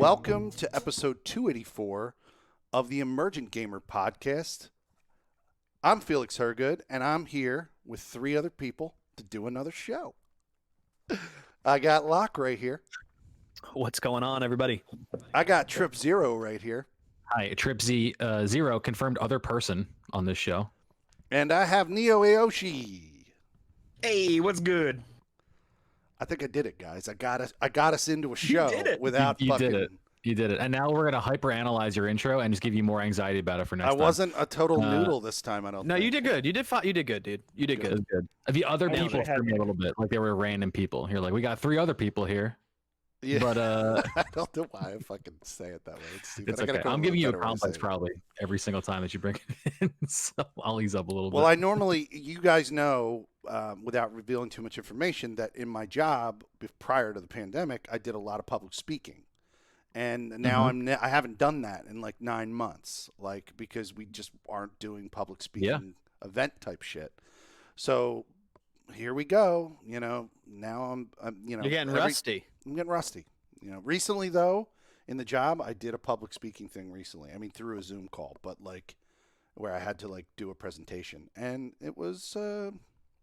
Welcome to episode 284 of the Emergent Gamer podcast. I'm Felix Hergood, and I'm here with three other people to do another show. I got Locke right here. What's going on, everybody? I got Trip Zero right here. Hi, Trip Z Zero, confirmed other person on this show. And I have Neo Aoshi. Hey, what's good? I think I did it, guys. I got us into a show did it. without You fucking... did it. You did it. And now we're going to hyper-analyze your intro and just give you more anxiety about it for next time. I wasn't a total noodle this time, I don't No, think. you did good. You did fine. You did good, dude. You did good. The other I people had- threw me a little bit. Like they were random people. You're like, we got three other people here. Yeah. But I don't know why I fucking say it that way. It's stupid. it's I gotta okay. come up I'm with giving you a better way to say complex it. probably every single time that you bring it in. So I'll ease up a little Well, bit. I normally, you guys know, without revealing too much information, that in my job prior to the pandemic, I did a lot of public speaking, and now I haven't done that in like 9 months, like because we just aren't doing public speaking event type shit. So here we go. You know, now I'm You're getting rusty. I'm getting rusty. You know, recently though, in the job, I did a public speaking thing recently. I mean, through a Zoom call, but like where I had to like do a presentation, and it was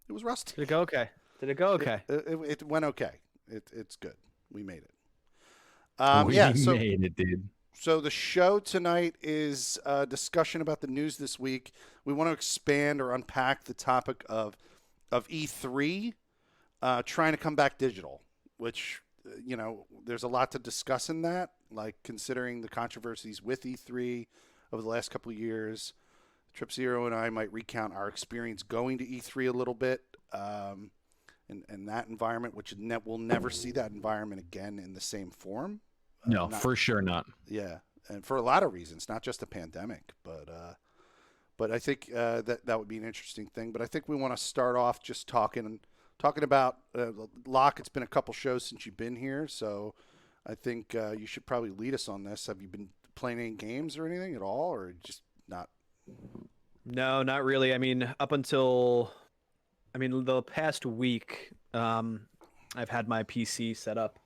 rusty. Did it go okay? Did it go okay? It went okay. It's good. We made it. We So made it, dude. so the show tonight is a discussion about the news this week. We want to expand or unpack the topic of E3 trying to come back digital, which you know, there's a lot to discuss in that, like considering the controversies with E3 over the last couple of years. Trip Zero and I might recount our experience going to E3 a little bit, in that environment, which we'll never see that environment again in the same form. No, for sure not. Yeah, and for a lot of reasons, not just the pandemic, but I think that would be an interesting thing. But I think we want to start off just talking about Locke. It's been a couple shows since you've been here, so I think you should probably lead us on this. Have you been playing any games or anything at all, or just not? No, not really. I mean, up until the past week, I've had my PC set up.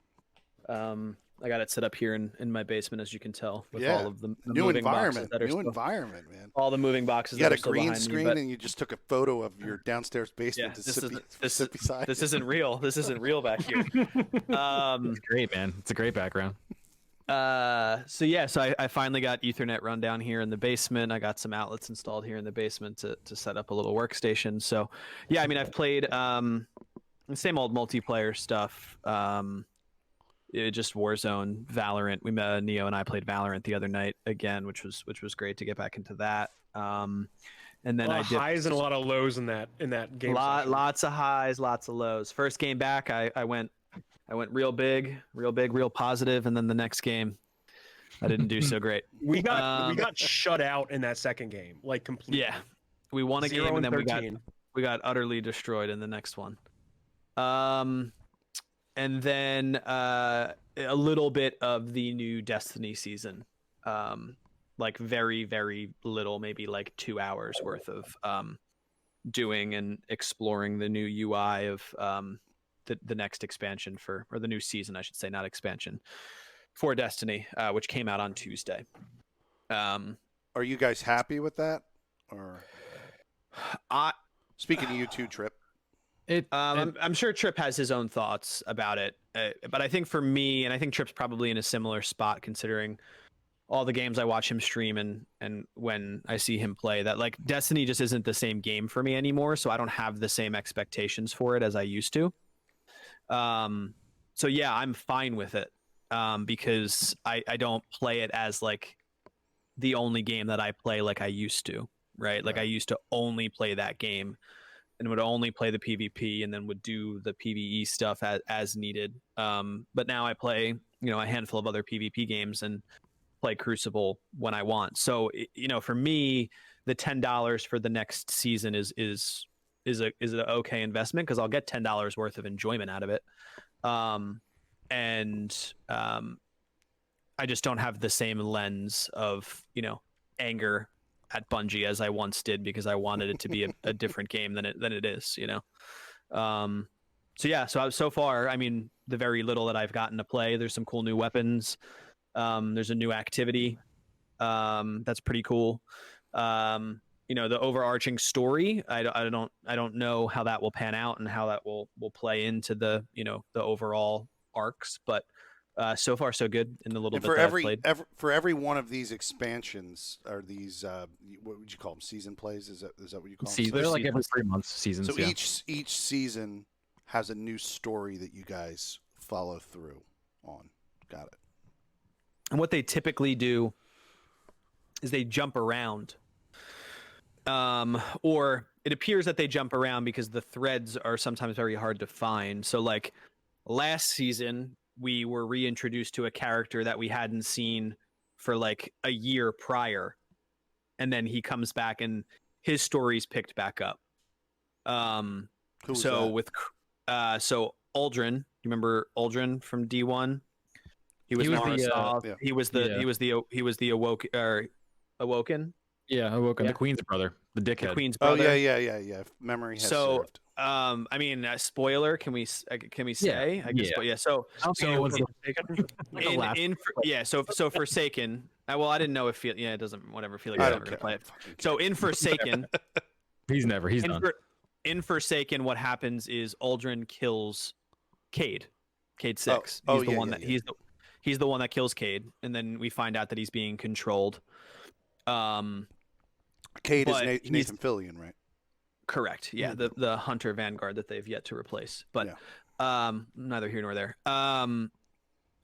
I got it set up here in my basement, as you can tell, with all of the new moving environment. boxes that are New still, environment, man. all the moving boxes. You got that a are still green behind me, screen, but- and you just took a photo of your downstairs basement. Yeah, Mississippi side. This isn't real. This isn't real back here. It's great, man. It's a great background. So I finally got Ethernet run down here in the basement. I got some outlets installed here in the basement to set up a little workstation. So yeah, I mean, I've played the same old multiplayer stuff. Just Warzone, Valorant. We met Neo and I played Valorant the other night again, which was great to get back into that. And then I did highs and a lot of lows in that game. lots of highs, lots of lows. First game back, I went real big, real positive, and then the next game, I didn't do so great. We got shut out in that second game, like completely. Yeah, we won a 0 game, and then 13. we got utterly destroyed in the next one. And then a little bit of the new Destiny season, like very, very little, maybe like 2 hours worth of doing and exploring the new UI of the next expansion or the new season, I should say, not expansion, for Destiny, which came out on Tuesday. Are you guys happy with that? Or speaking to you too, Trip. I'm sure Trip has his own thoughts about it, but I think for me, and I think Trip's probably in a similar spot considering all the games I watch him stream and when I see him play, that like Destiny just isn't the same game for me anymore, so I don't have the same expectations for it as I used to. So yeah, I'm fine with it, because I don't play it as like the only game that I play like I used to, right? Like I used to only play that game and would only play the PvP and then would do the PvE stuff as needed. But now I play, a handful of other PvP games and play Crucible when I want. So, for me, the $10 for the next season is an okay investment because I'll get $10 worth of enjoyment out of it. I just don't have the same lens of, anger at Bungie as I once did because I wanted it to be a different game than it is, So far, I mean, the very little that I've gotten to play, there's some cool new weapons. There's a new activity that's pretty cool. The overarching story, I don't know how that will pan out and how that will play into the overall arcs, but so far so good in the little And bit for that I've played. for every one of these expansions, are these what would you call them? Season plays? Is that what you call them? They're like every 3 months seasons. So yeah. each season has a new story that you guys follow through on. Got it. And what they typically do is they jump around. Or it appears that they jump around because the threads are sometimes very hard to find. So like last season, we were reintroduced to a character that we hadn't seen for like a year prior. And then he comes back and his story's picked back up. Who was So that? with Aldrin, you remember Aldrin from D1? He was the, yeah. he was the Awoken. Yeah, Awoken, Yeah. the Queen's brother, the dickhead. The Queen's Oh brother. yeah. Memory has served. I mean, spoiler. Can we say? I guess. Yeah. Yeah. So I don't think anyone's so Forsaken. Well, I didn't know if it doesn't. Whatever. Felix I is don't never gonna care. play I it. don't fucking So care. in Forsaken, He's done. in Forsaken, what happens is Aldrin kills Cade. Cade 6. Oh, He's the yeah, one yeah, that yeah. he's the one that kills Cade, and then we find out that he's being controlled. Cade is but he's- Nathan Fillion, right? Correct. Yeah, the Hunter Vanguard that they've yet to replace. But neither here nor there.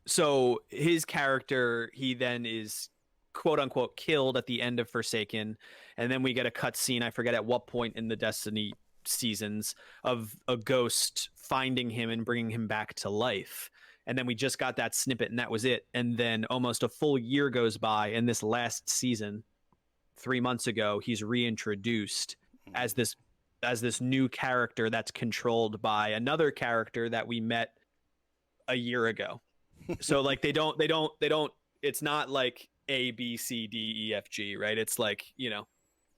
So his character, he then is quote unquote killed at the end of Forsaken, and then we get a cutscene. I forget at what point in the Destiny seasons of a ghost finding him and bringing him back to life. And then we just got that snippet, and that was it. And then almost a full year goes by, and this last season, 3 months ago, he's reintroduced as this new character that's controlled by another character that we met a year ago. So like they don't it's not like A, B, C, D, E, F, G, right? It's like,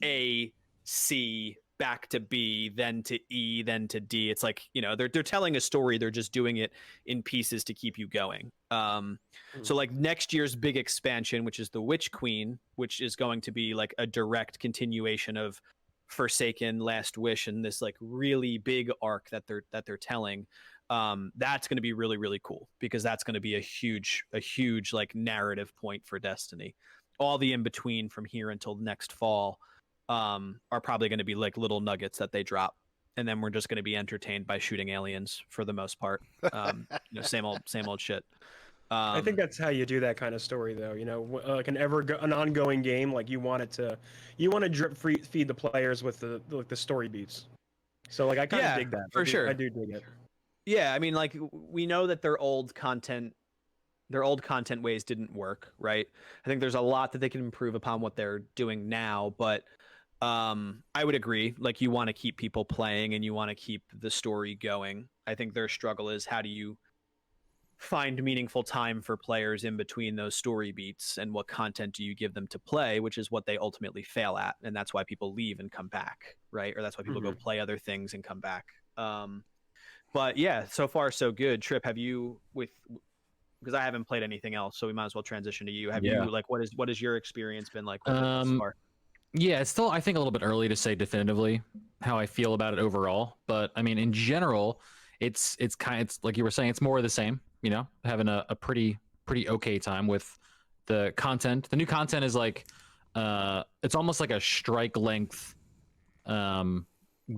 A, C, back to B, then to E, then to D. It's like, they're telling a story. They're just doing it in pieces to keep you going. So like next year's big expansion, which is the Witch Queen, which is going to be like a direct continuation of Forsaken, Last Wish, and this like really big arc that they're telling. That's going to be really, really cool because that's going to be a huge like narrative point for Destiny. All the in between from here until next fall are probably going to be like little nuggets that they drop, and then we're just going to be entertained by shooting aliens for the most part. Same old shit. I think that's how you do that kind of story, though. Like an ongoing game, like you want to drip feed the players with the story beats. So like I kind of dig that for sure. I do dig it. Yeah, I mean, like we know that their old content ways didn't work, right? I think there's a lot that they can improve upon what they're doing now, but I would agree. Like you want to keep people playing and you want to keep the story going. I think their struggle is how do you find meaningful time for players in between those story beats, and what content do you give them to play, which is what they ultimately fail at, and that's why people leave and come back, right? Or that's why people go play other things and come back. But yeah, so far so good. Trip, have you because I haven't played anything else, so we might as well transition to you. Have you like what is your experience been like with it thus far? Yeah, it's still I think a little bit early to say definitively how I feel about it overall, but I mean in general, it's like you were saying, it's more of the same. Having a pretty okay time with the content. The new content is like it's almost like a strike length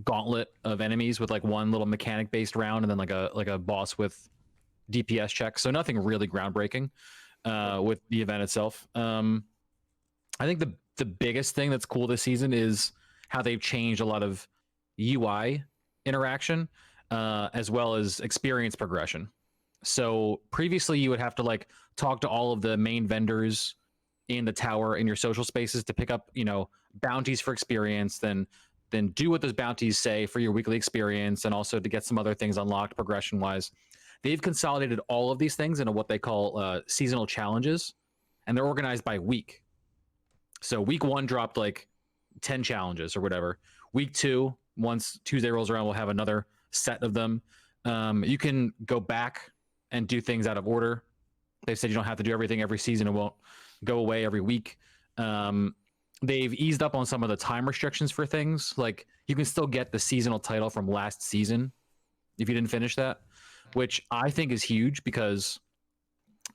gauntlet of enemies with like one little mechanic based round and then like a boss with DPS checks. So nothing really groundbreaking with the event itself. I think the biggest thing that's cool this season is how they've changed a lot of UI interaction as well as experience progression. So previously you would have to like talk to all of the main vendors in the tower in your social spaces to pick up, bounties for experience, then do what those bounties say for your weekly experience, and also to get some other things unlocked progression wise. They've consolidated all of these things into what they call seasonal challenges, and they're organized by week. So week 1 dropped like 10 challenges or whatever. Week 2, once Tuesday rolls around, we'll have another set of them. You can go back and do things out of order. They said you don't have to do everything every season. It won't go away every week. They've eased up on some of the time restrictions for things. Like you can still get the seasonal title from last season if you didn't finish that, which I think is huge because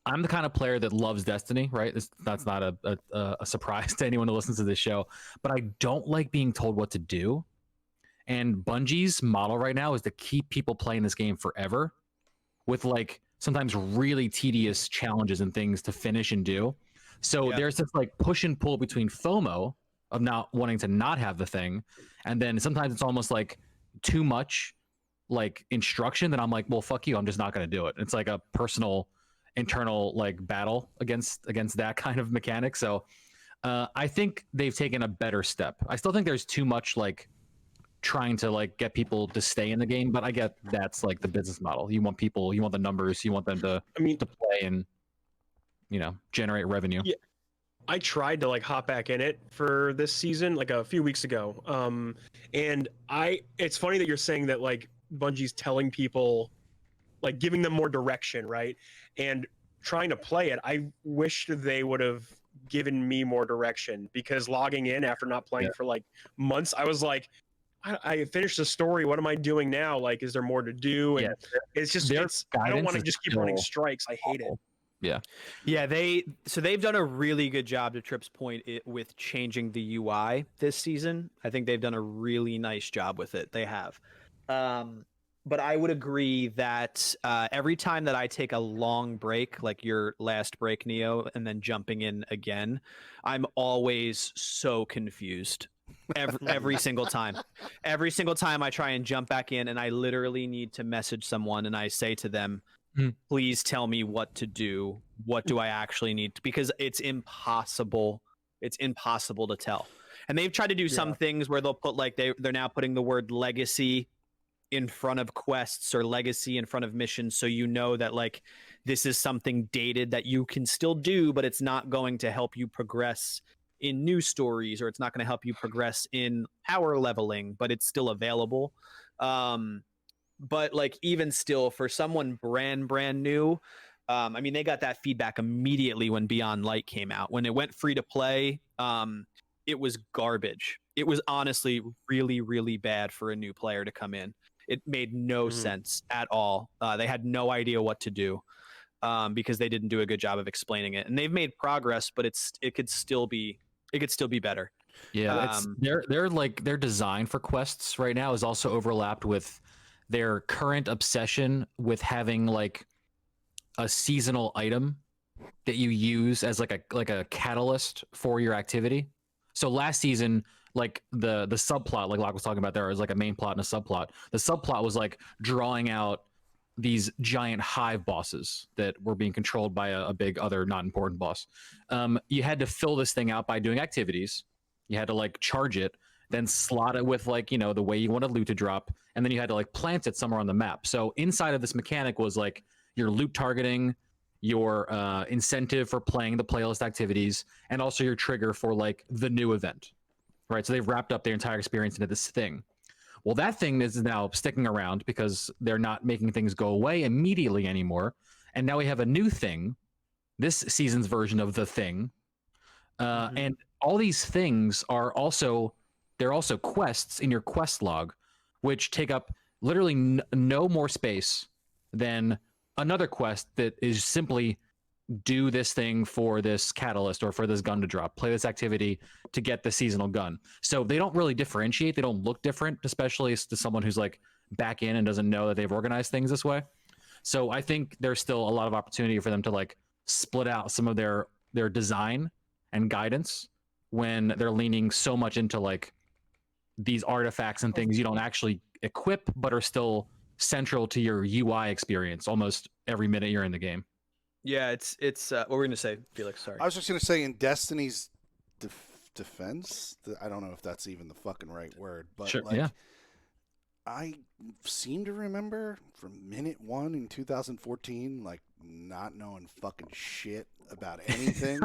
I'm the kind of player that loves Destiny, right? That's not a surprise to anyone who listens to this show, but I don't like being told what to do. And Bungie's model right now is to keep people playing this game forever with like sometimes really tedious challenges and things to finish and do. So there's this like push and pull between FOMO of not wanting to not have the thing. And then sometimes it's almost like too much like instruction that I'm like, well, fuck you. I'm just not going to do it. It's like a personal internal like battle against that kind of mechanic. So I think they've taken a better step. I still think there's too much like trying to like get people to stay in the game, but I get that's like the business model. You want people, you want the numbers, you want them to play and generate revenue. Yeah, I tried to like hop back in it for this season like a few weeks ago. And it's funny that you're saying that like Bungie's telling people, like giving them more direction, right? And trying to play it. I wish they would have given me more direction, because logging in after not playing for like months, I was like, I finished the story. What am I doing now? Like, is there more to do? And it's just, I don't want to just keep running strikes. I hate it. Yeah. They've done a really good job, to Tripp's point, with changing the UI this season. I think they've done a really nice job with it. They have. But I would agree that every time that I take a long break, like your last break, Neo, and then jumping in again, I'm always so confused. Every single time. Every single time I try and jump back in, and I literally need to message someone, and I say to them, please tell me what to do. What do I actually need? Because it's impossible. It's impossible to tell. And they've tried to do some things where they'll put like they're now putting the word legacy in front of quests or legacy in front of missions, so you know that like this is something dated that you can still do, but it's not going to help you progress in new stories, or it's not going to help you progress in power leveling, but it's still available. But like even still, for someone brand new, I mean, they got that feedback immediately when Beyond Light came out. When it went free to play, it was garbage. It was honestly really, really bad for a new player to come in. It made no sense at all. They had no idea what to do because they didn't do a good job of explaining it. And they've made progress, but it could still be better. Yeah, their design for quests right now is also overlapped with their current obsession with having like a seasonal item that you use as like a catalyst for your activity. So last season, like the subplot, like Locke was talking about, there was like a main plot and a subplot. The subplot was like drawing out these giant hive bosses that were being controlled by a big other not important boss. You had to fill this thing out by doing activities. You had to like charge it, then slot it with like, the way you wanted loot to drop. And then you had to like plant it somewhere on the map. So inside of this mechanic was like your loot targeting, your incentive for playing the playlist activities, and also your trigger for like the new event, right? So they've wrapped up their entire experience into this thing. Well, that thing is now sticking around because they're not making things go away immediately anymore. And now we have a new thing, this season's version of the thing. And all these things are also quests in your quest log, which take up literally no more space than another quest that is simply do this thing for this catalyst or for this gun to drop, play this activity to get the seasonal gun. So they don't really differentiate. They don't look different, especially to someone who's like back in and doesn't know that they've organized things this way. So I think there's still a lot of opportunity for them to like split out some of their design and guidance when they're leaning so much into like these artifacts and things you don't actually equip, but are still central to your UI experience almost every minute you're in the game. Yeah, it's what we're gonna say, Felix. Sorry, I was just gonna say, in Destiny's defense, I don't know if that's even the fucking right word, but sure, like, I seem to remember from minute one in 2014, like not knowing fucking shit about anything.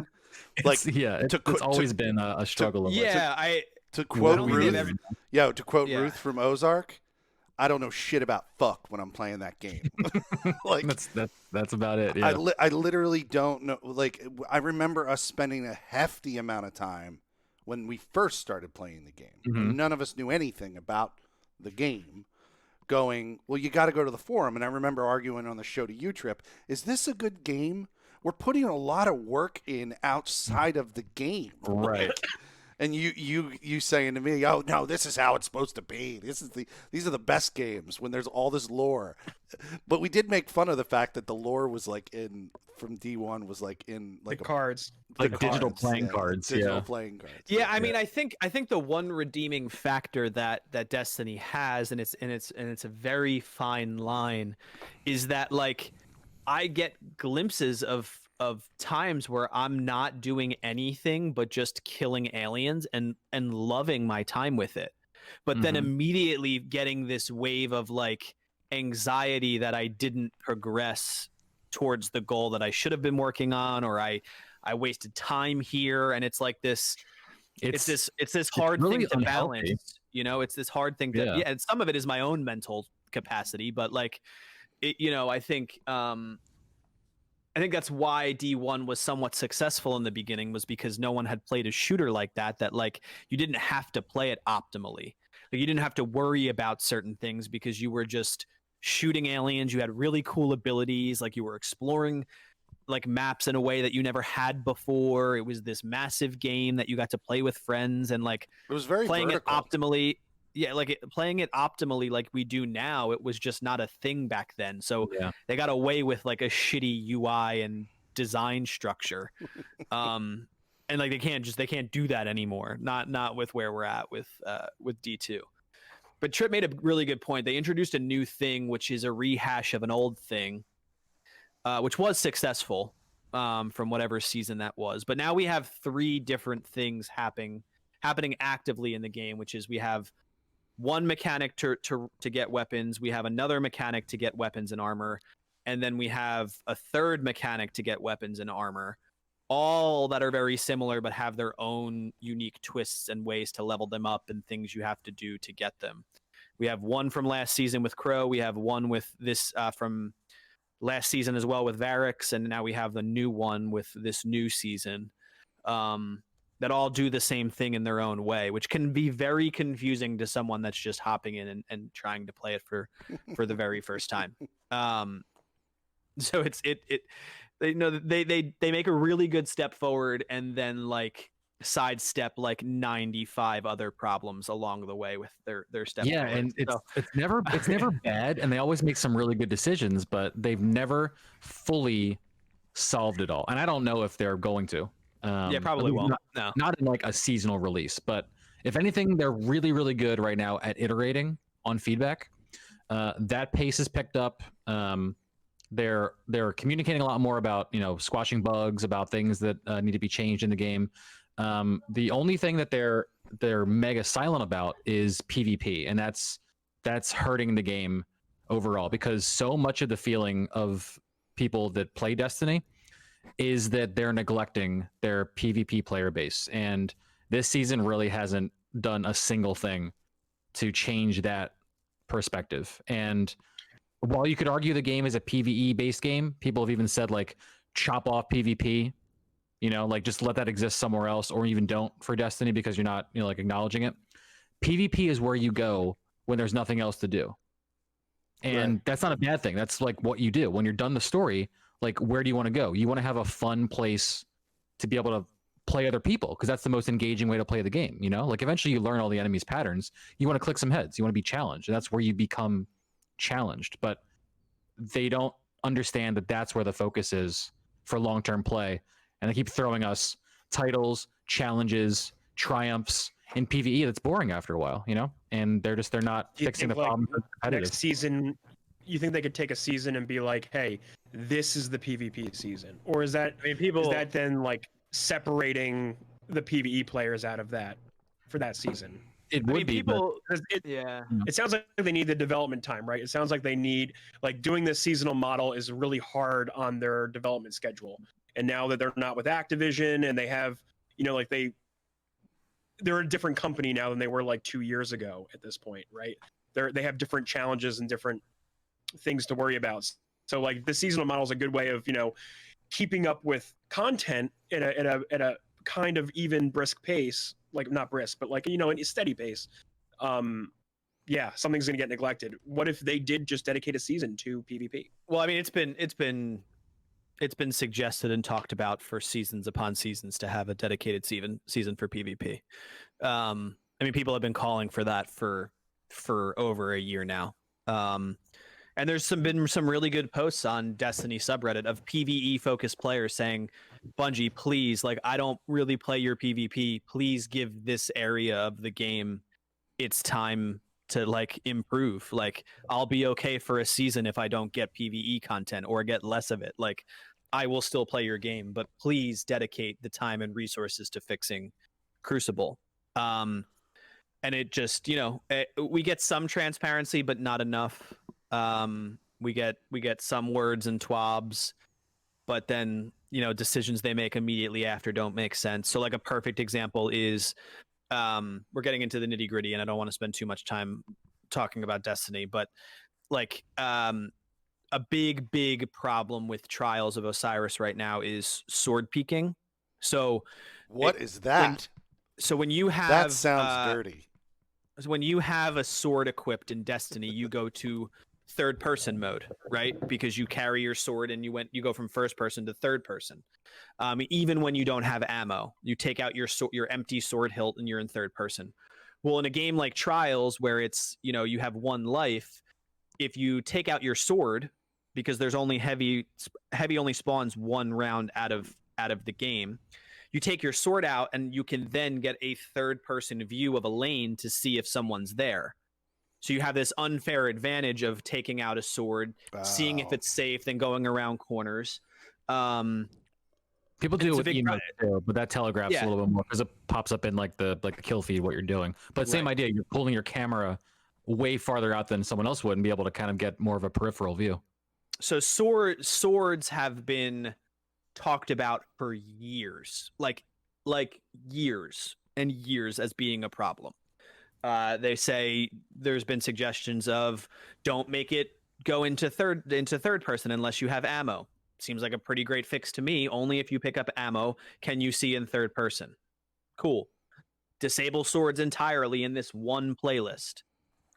It's always been a struggle. To quote Ruth, to quote Ruth from Ozark, I don't know shit about fuck when I'm playing that game. Like that's about it. Yeah. I literally don't know. Like I remember us spending a hefty amount of time when we first started playing the game. Mhm. None of us knew anything about the game. Going, well, you got to go to the forum. And I remember arguing on the show to you, Trip, is this a good game? We're putting a lot of work in outside of the game. Right. And you saying to me, oh no, this is how it's supposed to be. These are the best games when there's all this lore. But we did make fun of the fact that the lore was like from D1 was like in like the cards. Like digital playing cards. Digital Yeah. playing cards. Yeah, I mean, I think the one redeeming factor that Destiny has, and it's a very fine line, is that like I get glimpses of times where I'm not doing anything but just killing aliens and loving my time with it, but then Mhm. immediately getting this wave of like anxiety that I didn't progress towards the goal that I should have been working on, or I wasted time here, and it's like this. It's this hard really thing to unhealthy. balance. You know, it's this hard thing to Yeah. and some of it is my own mental capacity, but like it, you know, I think that's why D1 was somewhat successful in the beginning, was because no one had played a shooter like that like you didn't have to play it optimally. Like you didn't have to worry about certain things because you were just shooting aliens, you had really cool abilities, like you were exploring like maps in a way that you never had before. It was this massive game that you got to play with friends, and like It was very playing vertical. it optimally. Yeah, like playing it optimally like we do now, it was just not a thing back then. So Yeah. they got away with like a shitty UI and design structure. And like they can't do that anymore. Not with where we're at with D2. But Trip made a really good point. They introduced a new thing, which is a rehash of an old thing, which was successful from whatever season that was. But now we have 3 different things happening actively in the game, which is we have one mechanic to get weapons, we have another mechanic to get weapons and armor, and then we have a third mechanic to get weapons and armor, all that are very similar but have their own unique twists and ways to level them up and things you have to do to get them. We have one from last season with Crow, we have one with this from last season as well with Varix, and now we have the new one with this new season. That all do the same thing in their own way, which can be very confusing to someone that's just hopping in and trying to play it for the very first time. So it's they make a really good step forward and then like sidestep like 95 other problems along the way with their step Yeah, forward. and So- it's never bad, and they always make some really good decisions, but they've never fully solved it all. And I don't know if they're going to. yeah, At probably least won't. No. not in like a seasonal release, but if anything, they're really, really good right now at iterating on feedback. That pace is picked up. They're communicating a lot more about squashing bugs, about things that need to be changed in the game. The only thing that they're mega silent about is PvP, and that's hurting the game overall, because so much of the feeling of people that play Destiny is that they're neglecting their PvP player base, and this season really hasn't done a single thing to change that perspective. And while you could argue the game is a PvE based game, people have even said like chop off PvP, like just let that exist somewhere else, or even don't for Destiny, because you're not like acknowledging it. PvP is where you go when there's nothing else to do, and that's not a bad thing. That's like what you do when you're done the story. Like, where do you want to go? You want to have a fun place to be able to play other people, because that's the most engaging way to play the game. Like eventually you learn all the enemies' patterns. You want to click some heads. You want to be challenged, and that's where you become challenged. But they don't understand that that's where the focus is for long-term play, and they keep throwing us titles, challenges, triumphs in PvE that's boring after a while. And they're not Do you fixing the think, like, problem. Next season, you think they could take a season and be like, hey, this is the PvP season? Or is that is that then like separating the PvE players out of that for that season? It would be, but people. 'Cause Yeah. it sounds like they need the development time, right? It sounds like they need, like, doing this seasonal model is really hard on their development schedule. And now that they're not with Activision and they have, like they're a different company now than they were like 2 years ago at this point, right? They have different challenges and different things to worry about. So like the seasonal model is a good way of, keeping up with content at a kind of even brisk pace, like not brisk, but like, a steady pace. Yeah, something's going to get neglected. What if they did just dedicate a season to PvP? Well, I mean, it's been suggested and talked about for seasons upon seasons to have a dedicated season for PvP. I mean, people have been calling for that for over a year now. And there's been some really good posts on Destiny subreddit of PvE focused players saying, Bungie, please, like, I don't really play your PvP. Please give this area of the game its time to like improve. Like, I'll be okay for a season if I don't get PvE content or get less of it. Like, I will still play your game, but please dedicate the time and resources to fixing Crucible. And it just, we get some transparency, but not enough. We get some words and twabs, but then, decisions they make immediately after don't make sense. So like a perfect example is, we're getting into the nitty gritty and I don't want to spend too much time talking about Destiny, but like, a big problem with Trials of Osiris right now is sword peeking. So What is that? when you have That sounds dirty. when you have a sword equipped in Destiny, you go to third person mode, right? Because you carry your sword and you go from first person to third person. Even when you don't have ammo, you take out your empty sword hilt and you're in third person. Well, in a game like Trials, where it's, you have one life, if you take out your sword, because there's only heavy only spawns one round out of the game, you take your sword out and you can then get a third person view of a lane to see if someone's there. So you have this unfair advantage of taking out a sword, seeing if it's safe, then going around corners. People do it with emotes too, but that telegraphs a little bit more because it pops up in like the kill feed what you're doing. But same idea, you're pulling your camera way farther out than someone else would and be able to kind of get more of a peripheral view. So swords have been talked about for years, like years and years, as being a problem. They say there's been suggestions of don't make it go into third person unless you have ammo. Seems like a pretty great fix to me. Only if you pick up ammo can you see in third person. Cool. Disable swords entirely in this one playlist.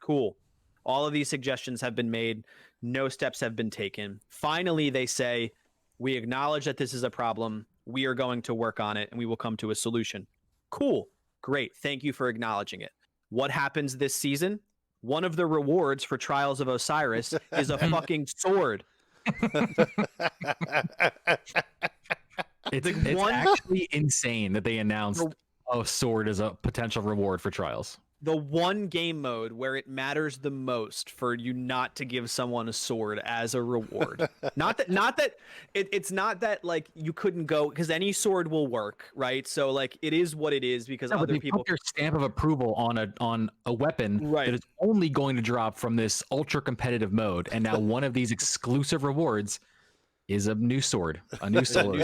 Cool. All of these suggestions have been made. No steps have been taken. Finally, they say, we acknowledge that this is a problem. We are going to work on it and we will come to a solution. Cool. Great. Thank you for acknowledging it. What happens this season? One of the rewards for Trials of Osiris is a fucking sword. It's actually insane that they announced a sword as a potential reward for Trials. The one game mode where it matters the most for you not to give someone a sword as a reward. It's not that like you couldn't go, because any sword will work, right? So like it is what it is, because other people put their stamp of approval on a weapon that is only going to drop from this ultra competitive mode, and now one of these exclusive rewards is a new sword. A new sword.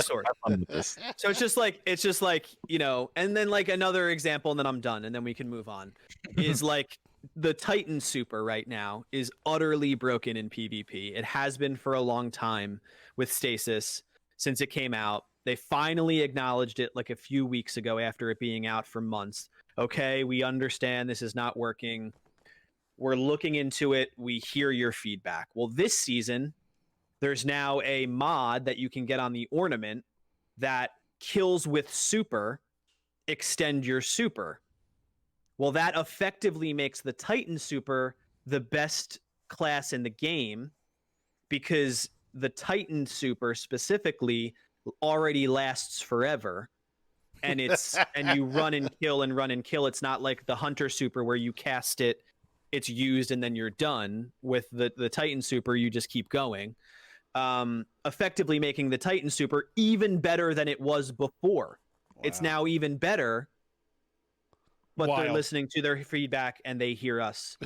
So it's just like, and then like another example, and then I'm done, and then we can move on. Is like the Titan Super right now is utterly broken in PvP. It has been for a long time with Stasis since it came out. They finally acknowledged it like a few weeks ago after it being out for months. Okay, we understand this is not working. We're looking into it. We hear your feedback. Well, this season, there's now a mod that you can get on the ornament that kills with super extend your super. Well, that effectively makes the Titan Super the best class in the game, because the Titan Super specifically already lasts forever. And and you run and kill. It's not like the Hunter Super where you cast it, it's used, and then you're done. With the Titan Super, you just keep going. Effectively making the Titan Super even better than it was before. Wow. It's now even better, but they're listening to their feedback and they hear us.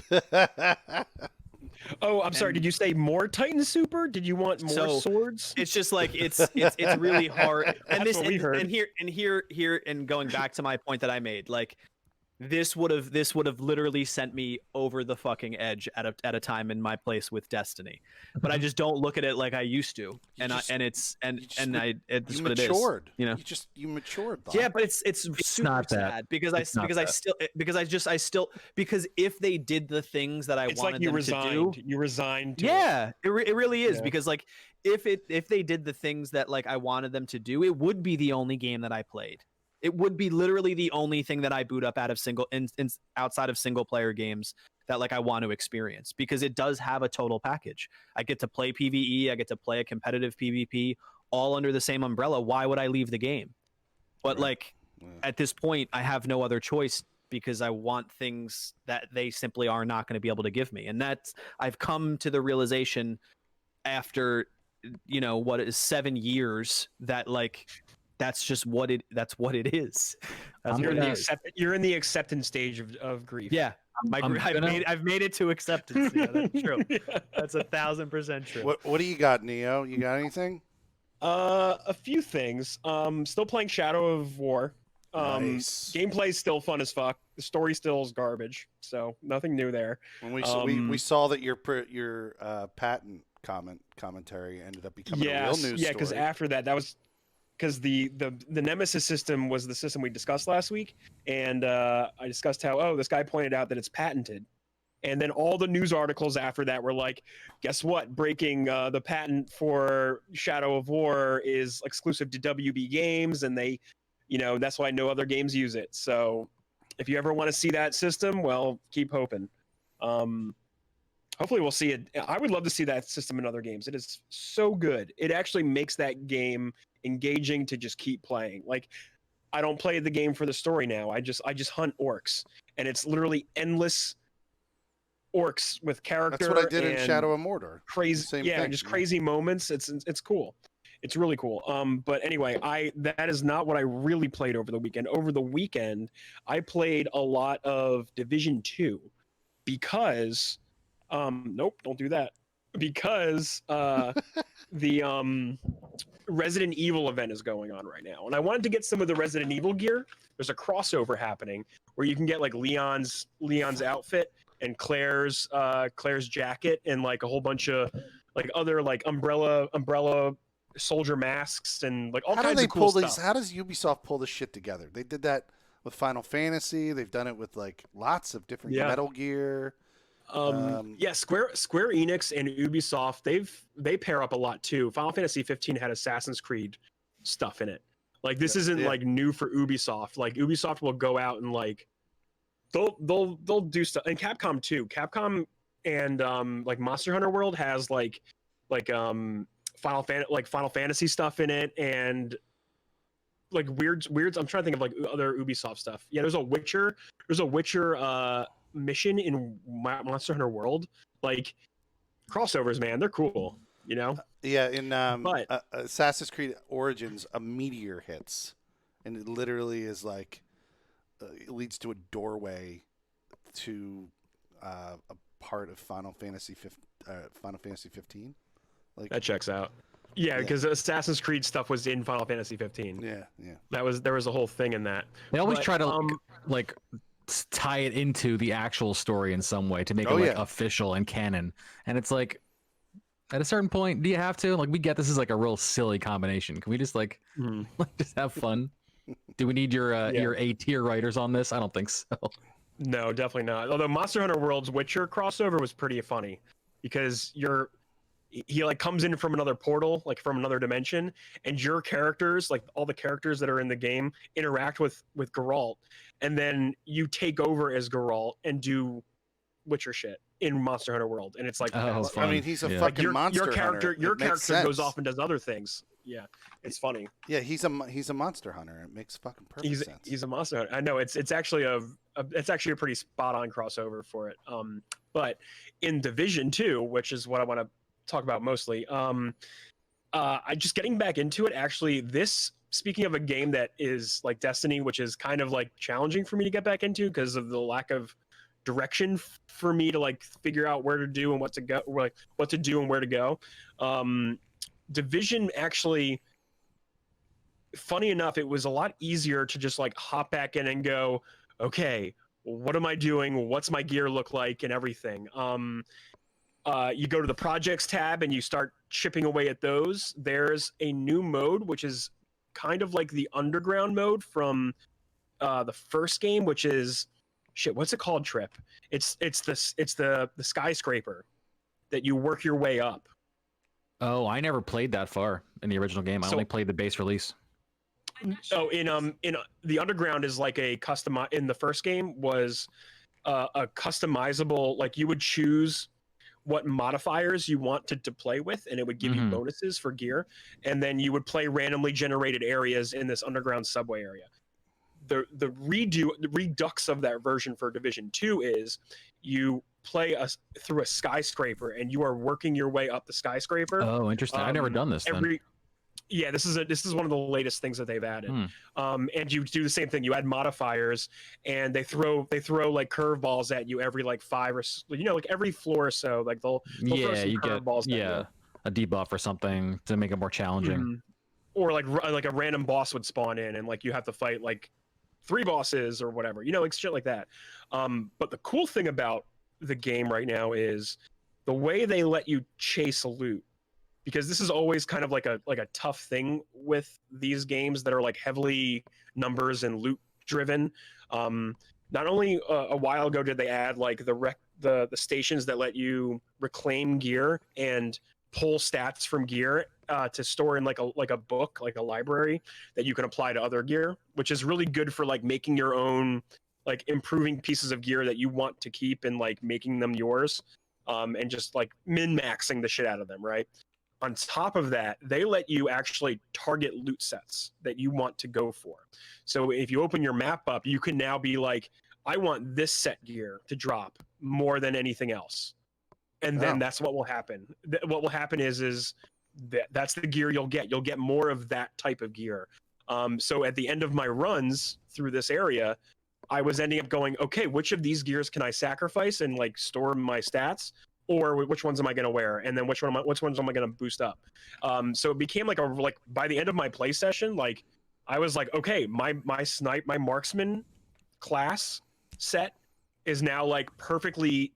Oh, I'm sorry. Did you say more Titan Super? Did you want more swords? It's just like it's really hard. And this and here and going back to my point that I made, like this would have literally sent me over the fucking edge at a time in my place with Destiny. But I just don't look at it like I used to, You just it's you what it is. matured. You know, You matured. Bob. yeah, but it's super not that. sad because It's not I still because if they did the things that I It's wanted like you them resigned. to do, You resigned. To it. yeah, it really is Yeah. because like if they did the things that like I wanted them to do, it would be the only game that I played. It would be literally the only thing that I boot up out of outside of single player games that like I want to experience because it does have a total package. I get to play PvE, I get to play a competitive PvP all under the same umbrella. Why would I leave the game? But Right. like Yeah. at this point, I have no other choice because I want things that they simply are not going to be able to give me. And that's I've come to the realization after what is 7 years that like that's what it is. That's I'm You're in what the it is. you're in the acceptance stage of grief. Yeah. I've made it to acceptance. Yeah, that's true. Yeah. That's 1,000% true. What do you got, Neo? You got anything? A few things. Still playing Shadow of War. Nice. Gameplay's still fun as fuck. The story still is garbage, so nothing new there. When we saw that your patent commentary ended up becoming a real news yeah, because story. after that was because the Nemesis system was the system we discussed last week, and I discussed how this guy pointed out that it's patented, and then all the news articles after that were like, guess what? Breaking the patent for Shadow of War is exclusive to WB Games, and they, that's why no other games use it. So if you ever want to see that system, well, keep hoping. Hopefully we'll see it. I would love to see that system in other games. It is so good. It actually makes that game engaging to just keep playing. Like, I don't play the game for the story now. I just hunt orcs, and it's literally endless orcs with character. That's what I did in and Shadow of Mordor. Crazy, Same yeah, thing, just yeah. crazy moments. It's cool. It's really cool. But anyway, that is not what I really played over the weekend. Over the weekend, I played a lot of Division 2 because nope, don't do that. Because the Resident Evil event is going on right now, and I wanted to get some of the Resident Evil gear. There's a crossover happening where you can get like Leon's outfit and Claire's jacket and like a whole bunch of like other like umbrella soldier masks and like all How do kinds they of cool pull these? stuff. How does Ubisoft pull this shit together? They did that with Final Fantasy. They've done it with like lots of different Yeah. Metal Gear. Yeah, Square Enix and Ubisoft, they pair up a lot too. Final Fantasy 15 had Assassin's Creed stuff in it. Like this isn't Yeah. like new for Ubisoft. Like Ubisoft will go out and like they'll do stuff, and Capcom too. Capcom and like Monster Hunter World has like Final Fantasy stuff in it, and like weird. I'm trying to think of like other Ubisoft stuff. Yeah, there's a Witcher mission in Monster Hunter World. Like crossovers, man, they're cool. Yeah, in But- Assassin's Creed Origins, a meteor hits, and it literally is like it leads to a doorway to a part of Final Fantasy 15. Like, That checks out. Yeah, because Assassin's Creed stuff was in Final Fantasy 15. yeah. There was a whole thing in that. They always But, try to like tie it into the actual story in some way to make Oh, it like yeah. official and canon. And it's like, at a certain point, do you have to? Like, we get this is like a real silly combination. Can we just like just have fun? Do we need your A tier writers on this? I don't think so. No, definitely not. Although Monster Hunter World's Witcher crossover was pretty funny because he like comes in from another portal, like from another dimension, and your characters, like all the characters that are in the game, interact with Geralt, and then you take over as Geralt and do Witcher shit in Monster Hunter World, and it's like Oh, that's- fun. I mean, he's a Yeah. fucking your monster character hunter. your It makes character goes sense. off and does other things. Yeah, it's funny. Yeah, he's a monster hunter. It makes fucking perfect sense. He's a monster hunter. I know it's actually a pretty spot on crossover for it. But in Division 2, which is what I want to talk about mostly, I just getting back into it. Actually, speaking of a game that is like Destiny, which is kind of like challenging for me to get back into because of the lack of direction for me to like figure out where to do and what to go, like what to do and where to go. Division actually, funny enough, it was a lot easier to just like hop back in and go, okay, what am I doing? What's my gear look like and everything. You go to the projects tab and you start chipping away at those. There's a new mode, which is kind of like the underground mode from the first game, which is what's it called, Trip? It's the skyscraper that you work your way up. Oh, I never played that far in the original game. I only played the base release. Oh, in the underground is like a custom. In the first game was a customizable, like you would choose what modifiers you wanted to play with, and it would give you bonuses for gear, and then you would play randomly generated areas in this underground subway area. The redux of that version for Division 2 is you play through a skyscraper and you are working your way up the skyscraper. Oh, interesting. I've never done this then. Yeah, this is one of the latest things that they've added. And you do the same thing. You add modifiers, and they throw like curveballs at you every like 5 or like every floor or so. Like they'll throw some you get curveballs. A debuff or something to make it more challenging. Or like a random boss would spawn in, and like you have to fight like 3 bosses or whatever. Like shit like that. But the cool thing about the game right now is the way they let you chase loot. Because this is always kind of like a tough thing with these games that are like heavily numbers and loot driven. Not only a while ago did they add like the stations that let you reclaim gear and pull stats from gear to store in like a book, like a library that you can apply to other gear, which is really good for like making your own, like improving pieces of gear that you want to keep and like making them yours, and just like min-maxing the shit out of them, right? On top of that, they let you actually target loot sets that you want to go for. So if you open your map up, you can now be like, I want this set gear to drop more than anything else. And then that's what will happen. What will happen is that's the gear you'll get. You'll get more of that type of gear. So at the end of my runs through this area, I was ending up going, okay, which of these gears can I sacrifice and like store my stats? Or which ones am I going to wear, and then which ones am I going to boost up? So it became like by the end of my play session, like I was like, okay, my marksman class set is now like perfectly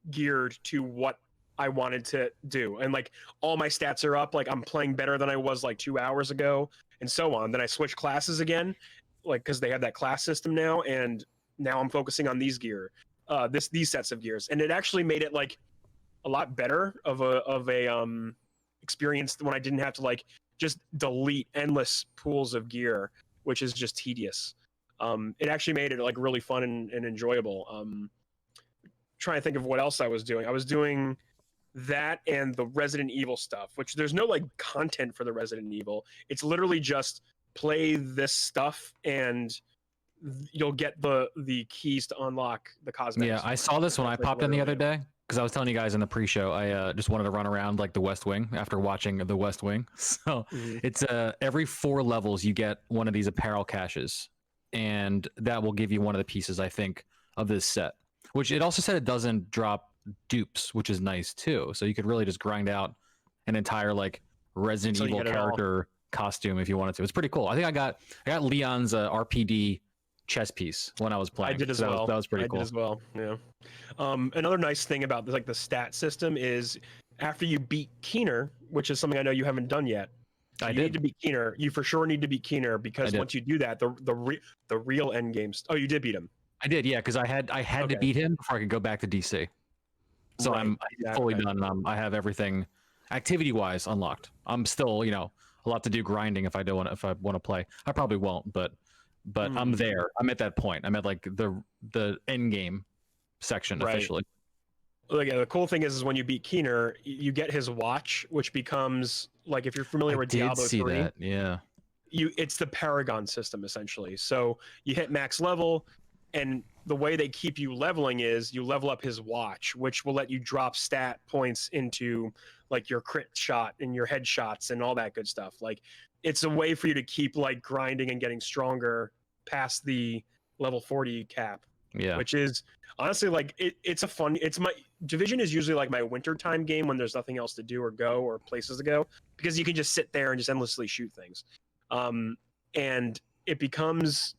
geared to what I wanted to do, and like all my stats are up. Like I'm playing better than I was like 2 hours ago, and so on. Then I switched classes again, like because they have that class system now, and now I'm focusing on these gear, these sets of gears, and it actually made it like a lot better of a experience when I didn't have to like just delete endless pools of gear, which is just tedious. It actually made it like really fun and enjoyable. Trying to think of what else I was doing. I was doing that and the Resident Evil stuff, which there's no like content for the Resident Evil. It's literally just play this stuff and you'll get the keys to unlock the cosmetics. Yeah, I saw this when I popped in the other day. Because I was telling you guys in the pre-show, I just wanted to run around like the West Wing after watching the West Wing. So it's every 4 levels you get one of these apparel caches, and that will give you one of the pieces, I think, of this set. Which it also said it doesn't drop dupes, which is nice too. So you could really just grind out an entire like Resident Evil character costume if you wanted to. It's pretty cool. I think I got Leon's RPD chess piece when I was playing. I did as well. That was pretty cool. I did as well. Yeah. Another nice thing about like the stat system is after you beat Keener, which is something I know you haven't done yet. You need to beat Keener. You for sure need to beat Keener because once you do that, the real end games. Oh, you did beat him. I did, yeah, because I had to beat him before I could go back to DC. So I'm fully done. I have everything activity-wise unlocked. I'm still, a lot to do grinding if I want to play. I probably won't, but I'm there. I'm at that point. I'm at like the end game section officially. Like the cool thing is when you beat Keener, you get his watch, which becomes like if you're familiar with Diablo 3. That. Yeah. It's the Paragon system essentially. So you hit max level, and the way they keep you leveling is you level up his watch, which will let you drop stat points into like your crit shot and your headshots and all that good stuff. Like it's a way for you to keep like grinding and getting stronger past the level 40 cap. Yeah. Which is honestly like it's my Division is usually like my wintertime game when there's nothing else to do or go or places to go, because you can just sit there and just endlessly shoot things. And it becomes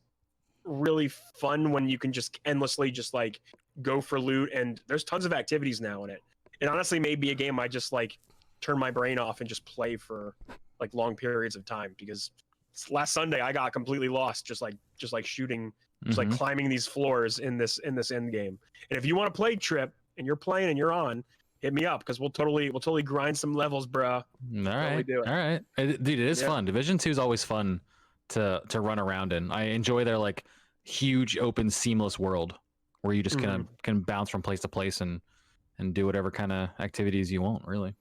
really fun when you can just endlessly just like go for loot, and there's tons of activities now in it. It honestly may be a game I just like turn my brain off and just play for like long periods of time, because last Sunday I got completely lost just like shooting, just like Mhm. climbing these floors in this end game. And if you want to play Trip and you're playing and you're on, hit me up, because we'll totally grind some levels, bruh. All right, do it. all right, dude. It is Yeah. fun. Division 2 is always fun to run around in. I enjoy their like huge open seamless world where you just kind of can bounce from place to place and do whatever kind of activities you want. Really,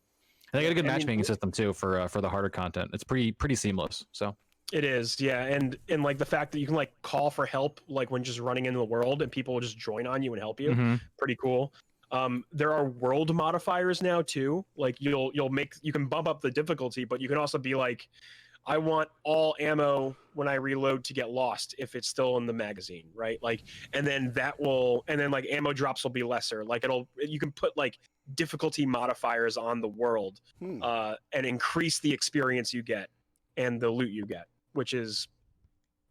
they got a good I mean, matchmaking system too for the harder content. It's pretty seamless. So It is, yeah, and like the fact that you can like call for help like when just running into the world, and people will just join on you and help you. Mhm. Pretty cool. There are world modifiers now too. Like you can bump up the difficulty, but you can also be like, I want all ammo when I reload to get lost if it's still in the magazine, right? Like, and then like ammo drops will be lesser. Like you can put like difficulty modifiers on the world, and increase the experience you get and the loot you get, which is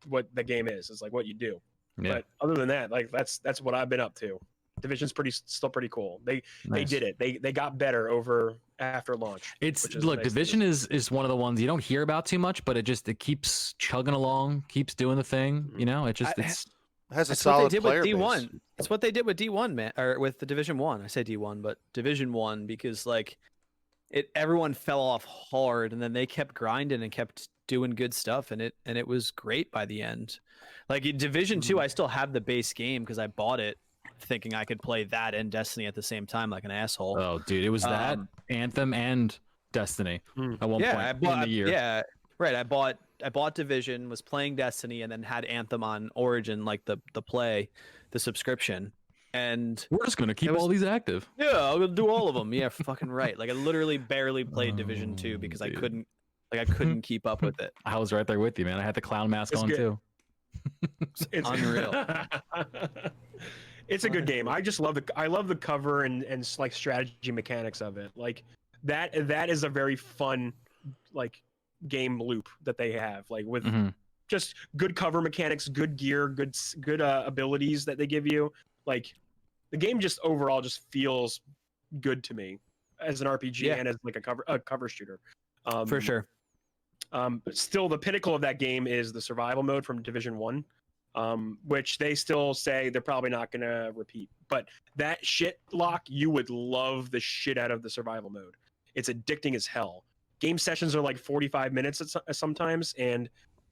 what the game is. It's like what you do. yeah, But other than that, like that's what I've been up to. Division's still pretty cool. They nice. did it. They got better after launch. It's which is look, nice to Division is one of the ones you don't hear about too much, but it keeps chugging along, keeps doing the thing. You know, it's It has a That's what they solid did player with D1. base. That's what they did with D1, man, or with the Division 1. I say D1, but Division 1, because like everyone fell off hard, and then they kept grinding and kept doing good stuff, and it was great by the end. Like in Division 2, I still have the base game because I bought it thinking I could play that and Destiny at the same time like an asshole. Oh, dude, it was that Anthem and Destiny at one Yeah, point in the year. Yeah, right. I bought Division, was playing Destiny, and then had Anthem on Origin, like the subscription. And We're just gonna keep It was- all these active. yeah, I'll do all of them. Yeah, fucking right. Like I literally barely played Division 2 Oh, because dude. I couldn't keep up with it. I was right there with you, man. I had the clown mask It's on good. too. It's Unreal. It's a good game. I just love the cover and like strategy mechanics of it. Like that is a very fun like game loop that they have, like with Mhm. just good cover mechanics, good gear, good abilities that they give you. Like the game just overall just feels good to me as an RPG Yeah. and as like a cover shooter. For sure. But still, the pinnacle of that game is the survival mode from Division 1, which they still say they're probably not going to repeat. But that shit lock, you would love the shit out of the survival mode. It's addicting as hell. Game sessions are like 45 minutes sometimes, and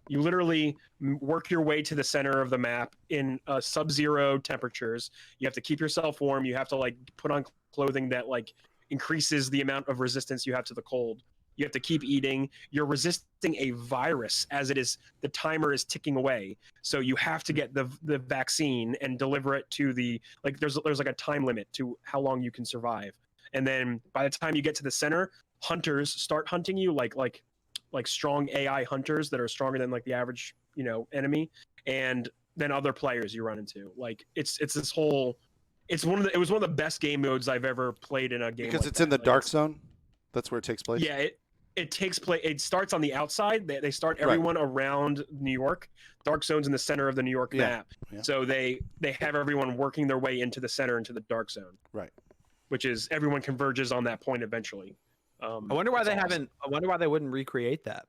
you literally work your way to the center of the map in sub-zero temperatures. You have to keep yourself warm. You have to like put on clothing that like increases the amount of resistance you have to the cold. You have to keep eating. You're resisting a virus as it is. The timer is ticking away. So you have to get the vaccine and deliver it to the like. There's like a time limit to how long you can survive. And then by the time you get to the center, hunters start hunting you like strong AI hunters that are stronger than like the average enemy, and then other players you run into. Like it's this whole. It was one of the best game modes I've ever played in a game. Because like it's that. in the Like, dark zone. That's where it takes place. Yeah, it takes place. It starts on the outside. They start everyone around New York. Dark zone's in the center of the New York map. Yeah. So they have everyone working their way into the center, into the dark zone. Right. Which is everyone converges on that point eventually. I wonder why it's they awesome. haven't. I wonder why they wouldn't recreate that.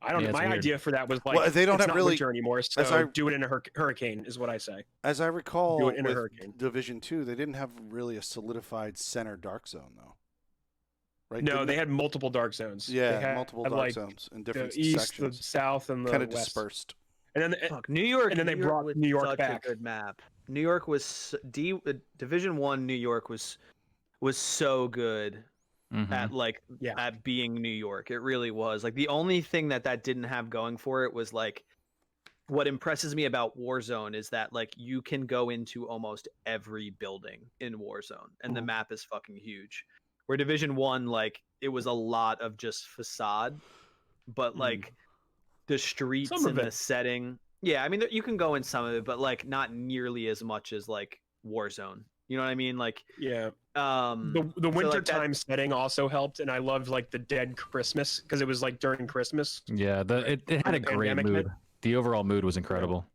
I don't Yeah, know. it's My weird. idea for that was like Well, they don't it's have not really- winter anymore, as so I- do it in a hurricane is what I say. As I recall, Do it in a with hurricane. Division 2, they didn't have really a solidified center dark zone, though. Right? No, Didn't they had multiple dark zones. Yeah, They had, multiple dark like, zones in the different east, sections. the south, and the Kind of west. dispersed. And then Fuck, New York. and then they New York brought was New York such back. a good map. New York was Division 1. New York was so good Mhm. at like Yeah. at being New York. It really was. Like the only thing that didn't have going for it was like what impresses me about Warzone is that like you can go into almost every building in Warzone and the map is fucking huge. Where Division 1, like it was a lot of just facade, but like the streets Some of and the it. setting. Yeah, I mean you can go in some of it, but like not nearly as much as like Warzone. You know what I mean? Like Yeah. um The like, wintertime setting also helped, and I loved like the dead Christmas because it was like during Christmas. Yeah, it had a the great pandemic mood. hit. The overall mood was incredible.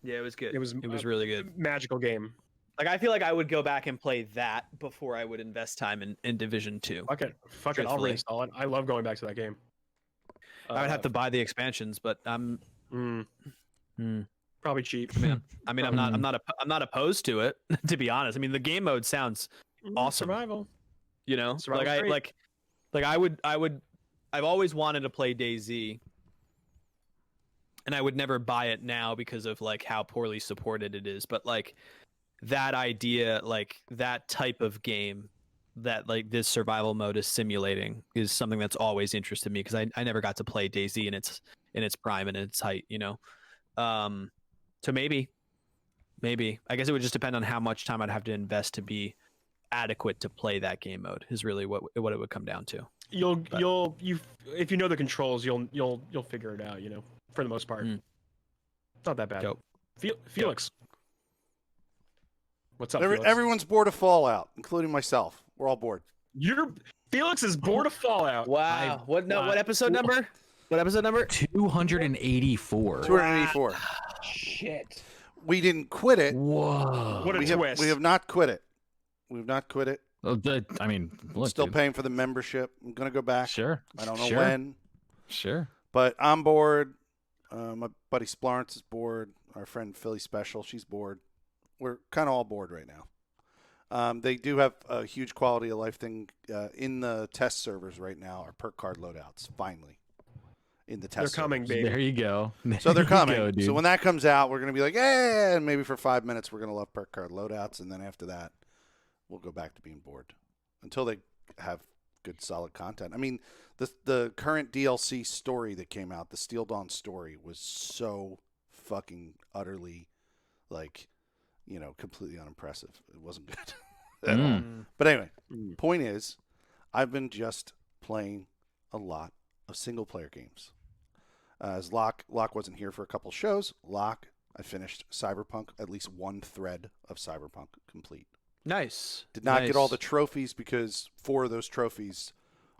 Yeah, it was good. It was really good. magical game. Like I feel like I would go back and play that before I would invest time in Division 2. Fuck it, I'll Truthfully. reinstall it. I love going back to that game. I would have to buy the expansions, but Probably cheap. I'm not opposed to it. To be honest, I mean the game mode sounds awesome. Survival. You know, Survival's great. I've always wanted to play DayZ, and I would never buy it now because of like how poorly supported it is. But like that idea, like that type of game that like this survival mode is simulating is something that's always interested me because I never got to play DayZ in its prime and its height, you know. So maybe I guess it would just depend on how much time I'd have to invest to be adequate to play that game mode is really what it would come down to. If you know the controls, you'll figure it out, you know, for the most part. It's not that bad. Dope. Felix. What's up, Every, Felix? everyone's bored of Fallout, including myself. We're all bored. Felix is bored of Fallout. Wow. What episode number? What episode number? 284. 284. Shit. We didn't quit it. Whoa. What a twist. We have not quit it. We've not quit it. I mean, look, Still dude. paying for the membership. I'm gonna go back. Sure. I don't know Sure. when, Sure. but I'm bored. My buddy Splarence is bored. Our friend Philly Special, she's bored. We're kind of all bored right now. They do have a huge quality of life thing in the test servers right now. Our perk card loadouts finally in the test. They're coming, servers. baby. There you go. So they're There you coming. go, dude. So when that comes out, we're gonna be like, yeah, and maybe for 5 minutes we're gonna love perk card loadouts, and then after that, we'll go back to being bored until they have good solid content. I mean, the current DLC story that came out, the Steel Dawn story, was so fucking utterly, like, you know, completely unimpressive. It wasn't good at all. But anyway, point is, I've been just playing a lot of single player games. As Locke wasn't here for a couple shows, I finished Cyberpunk, at least one thread of Cyberpunk complete. Nice. Did not get all the trophies because 4 of those trophies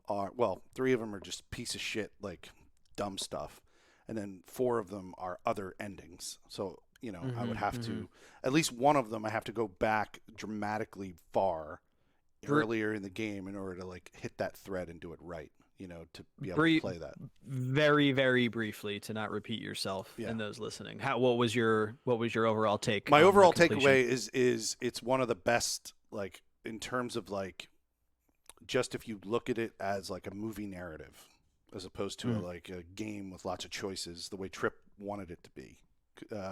are, well, 3 of them are just piece of shit, like dumb stuff. And then 4 of them are other endings. So, you know, I would have to, at least one of them, I have to go back dramatically far earlier in the game in order to like hit that thread and do it right, you know, to be able to play that. Very, very briefly, to not repeat yourself and those listening. What was your overall take? My on the overall completion? takeaway is it's one of the best, like, in terms of like, just if you look at it as like a movie narrative as opposed to like a game with lots of choices, the way Trip wanted it to be.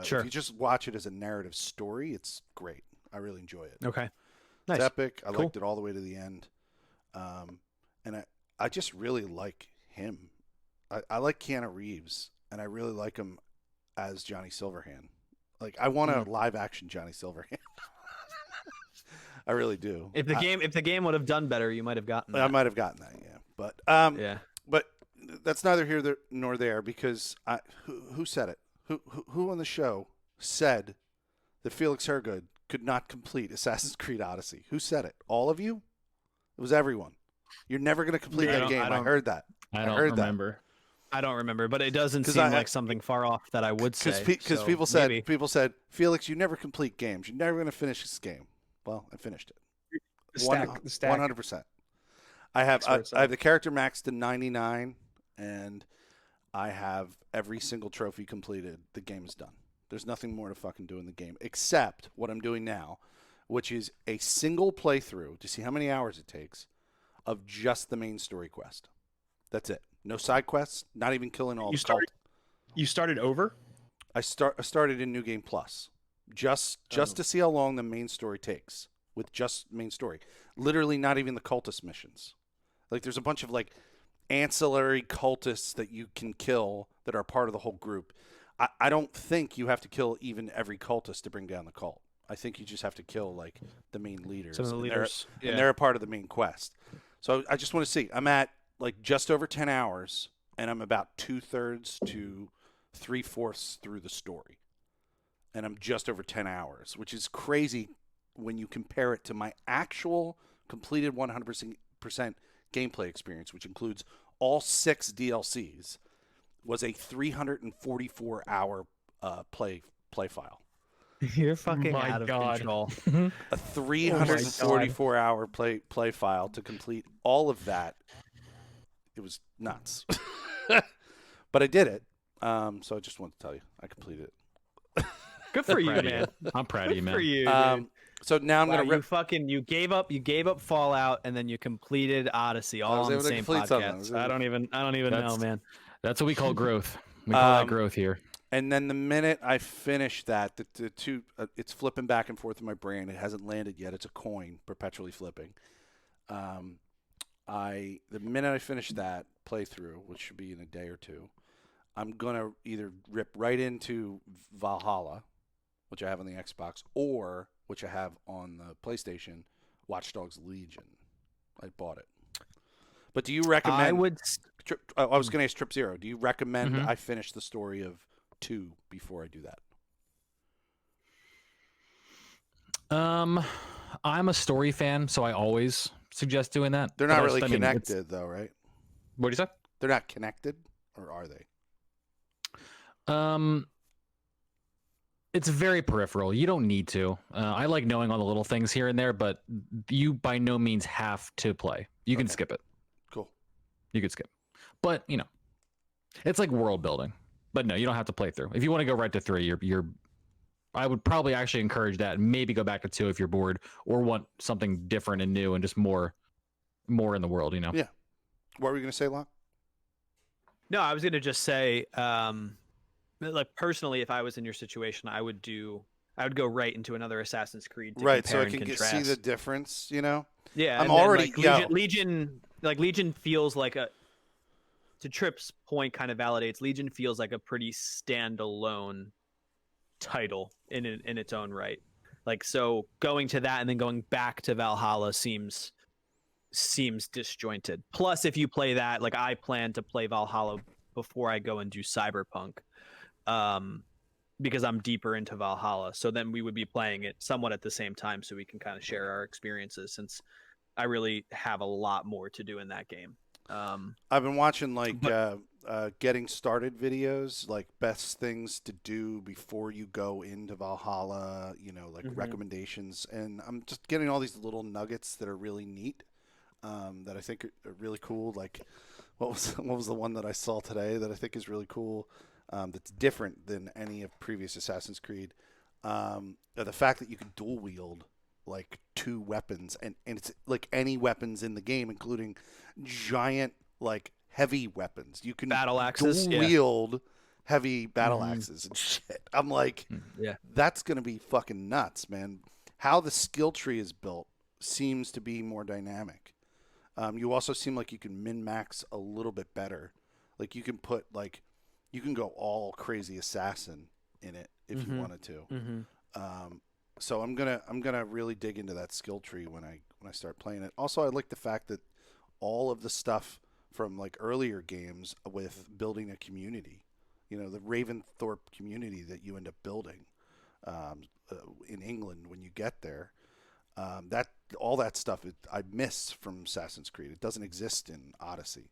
Sure. If you just watch it as a narrative story, it's great. I really enjoy it. Okay. Nice. It's epic. I Cool. liked it all the way to the end. And I just really like him. I like Keanu Reeves, and I really like him as Johnny Silverhand. Like, I want a live action Johnny Silverhand. I really do. If the game would have done better, you might have gotten that. I might have gotten that, yeah. But Yeah. but that's neither here nor there because who said it? Who on the show said that Felix Hergood could not complete Assassin's Creed Odyssey? Who said it? All of you? It was everyone. You're never going to complete that game. I heard that. I don't heard that. remember. I don't remember, but it doesn't 'Cause seem I- like something far off that I would say. Because so people said maybe. Felix, you never complete games. You're never going to finish this game. Well, I finished it. The stack. 100%. I have That's where it's I have at. the character maxed to 99, and I have every single trophy completed. The game is done. There's nothing more to fucking do in the game except what I'm doing now, which is a single playthrough to see how many hours it takes of just the main story quest. That's it. No side quests. Not even killing all the cult. You started over? I started in New Game Plus, just to see how long the main story takes with just main story. Literally, not even the cultist missions. Like, there's a bunch of like ancillary cultists that you can kill that are part of the whole group. I don't think you have to kill even every cultist to bring down the cult. I think you just have to kill like the main leaders. Some of the and leaders. and they're a part of the main quest. So I just want to see. I'm at like just over 10 hours, and I'm about 2/3 to 3/4 through the story. And I'm just over 10 hours, which is crazy when you compare it to my actual completed 100% gameplay experience, which includes all 6 DLCs, was a 344-hour play file. You're fucking My out of God. control. A 344-hour play file to complete all of that. It was nuts. But I did it. So I just wanted to tell you I completed it. Good for you, Proud of man. I'm proud of you, Good man. for you, dude. So now I'm Wow, gonna rip. you gave up Fallout and then you completed Odyssey all was on the able to same complete something. I podcast. was I able don't even know, That's- man. That's what we call growth. We call that Um, growth here. And then the minute I finish that, the two, it's flipping back and forth in my brain. It hasn't landed yet. It's a coin, perpetually flipping. The minute I finish that playthrough, which should be in a day or two, I'm gonna either rip right into Valhalla, which I have on the Xbox, or which I have on the PlayStation, Watch Dogs Legion. I bought it. But do you recommend? I would. I was going to ask Trip Zero. Do you recommend Mhm. I finish the story of 2 before I do that? I'm a story fan, so I always suggest doing that. They're But not I really just- I mean, it's- connected, though, right? What do you say? They're not connected, or are they? It's very peripheral. You don't need to. I like knowing all the little things here and there, but you by no means have to play. You can Okay. skip it. Cool. You could skip. But, it's like world building. But no, you don't have to play through. If you want to go right to 3, you're I would probably actually encourage that and maybe go back to 2 if you're bored or want something different and new and just more in the world, Yeah. What were you going to say, Locke? No, I was gonna just say, like personally, if I was in your situation, I would go right into another Assassin's Creed. To Right, so I compare can and see contrast. the difference, Yeah, I'm and then, already- like, Legion feels like to Trip's point, kind of validates. Legion feels like a pretty standalone title in its own right. Like, so going to that and then going back to Valhalla seems disjointed. Plus, if you play that, like I plan to play Valhalla before I go and do Cyberpunk, because I'm deeper into Valhalla. So then we would be playing it somewhat at the same time, so we can kind of share our experiences. Since I really have a lot more to do in that game. I've been watching getting started videos, like best things to do before you go into Valhalla, like Mhm. recommendations, and I'm just getting all these little nuggets that are really neat, that I think are really cool. Like, what was the one that I saw today that I think is really cool, that's different than any of previous Assassin's Creed? The fact that you can dual wield like 2 weapons, and it's like any weapons in the game, including giant, like, heavy weapons. You can Battle axes, dual wield heavy battle Mhm. axes and shit. I'm like, Yeah. that's gonna be fucking nuts, man. How the skill tree is built seems to be more dynamic. You also seem like you can min-max a little bit better. Like, you can you can go all crazy assassin in it if you Mhm. wanted to. Mm-hmm. So I'm gonna really dig into that skill tree when I start playing it. Also, I like the fact that all of the stuff from like earlier games with building a community, the Ravensthorpe community that you end up building in England when you get there, that all that stuff I miss from Assassin's Creed. It doesn't exist in Odyssey.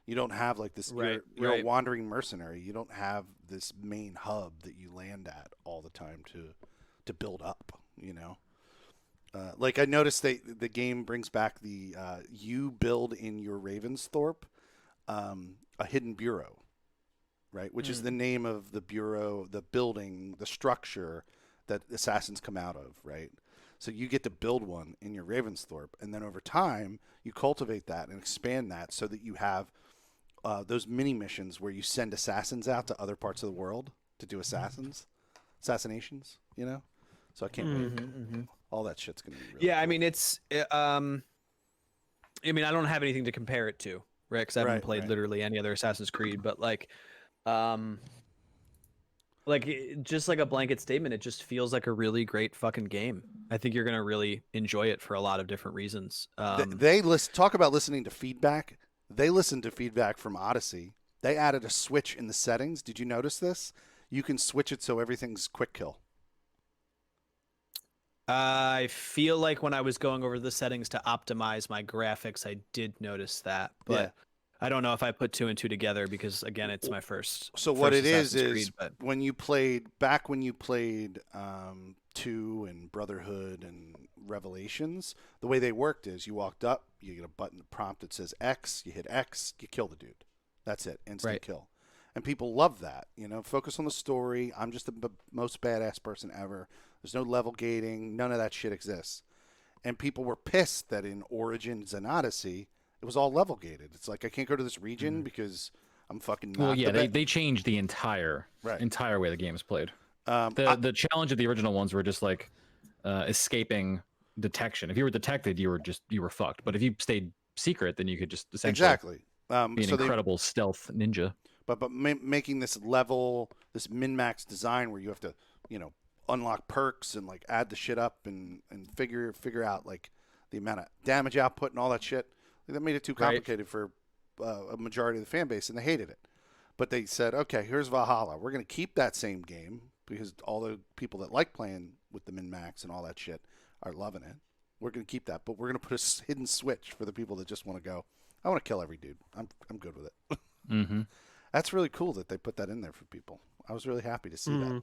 You don't have like this. Right, You're a right. wandering mercenary. You don't have this main hub that you land at all the time to build up. Like I noticed the game brings back the you build in your Ravensthorpe a hidden bureau, right? Which is the name of the bureau, the building, the structure that assassins come out of, right? So you get to build one in your Ravensthorpe, and then over time you cultivate that and expand that so that you have those mini missions where you send assassins out to other parts of the world to do assassinations, So I can't wait. All that shit's gonna be really Yeah, I cool. mean I don't have anything to compare it to, right? Because I haven't Right, played right. literally any other Assassin's Creed, but just like a blanket statement, it just feels like a really great fucking game. I think you're gonna really enjoy it for a lot of different reasons. They talk about listening to feedback. They listened to feedback from Odyssey. They added a switch in the settings. Did you notice this? You can switch it so everything's quick kill. I feel like when I was going over the settings to optimize my graphics, I did notice that, but I don't know if I put 2 and 2 together because again, it's my first. So what first it is Assassin's Creed, but when you played 2 and Brotherhood and Revelations, the way they worked is you walked up, you get a button prompt that says X, you hit X, you kill the dude. That's it, instant Right. kill. And people love that, focus on the story. I'm just the most badass person ever. There's no level gating, none of that shit exists. And people were pissed that in Origins and Odyssey, it was all level gated. It's like I can't go to this region because I'm fucking not Well, yeah, the they changed the entire Right. way the game is played. I- The challenge of the original ones were just like escaping detection. If you were detected, you were fucked. But if you stayed secret, then you could just essentially exactly. be an So incredible stealth ninja. but making this min-max design where you have to, unlock perks and like add the shit up and figure out like the amount of damage output and all that shit. That made it too Right. complicated for a majority of the fan base, and they hated it. But they said, okay, here's Valhalla. We're going to keep that same game because all the people that like playing with the min-max and all that shit are loving it. We're going to keep that, but we're going to put a hidden switch for the people that just want to go, I want to kill every dude. I'm good with it. Mm-hmm. That's really cool that they put that in there for people. I was really happy to see that. Mhm.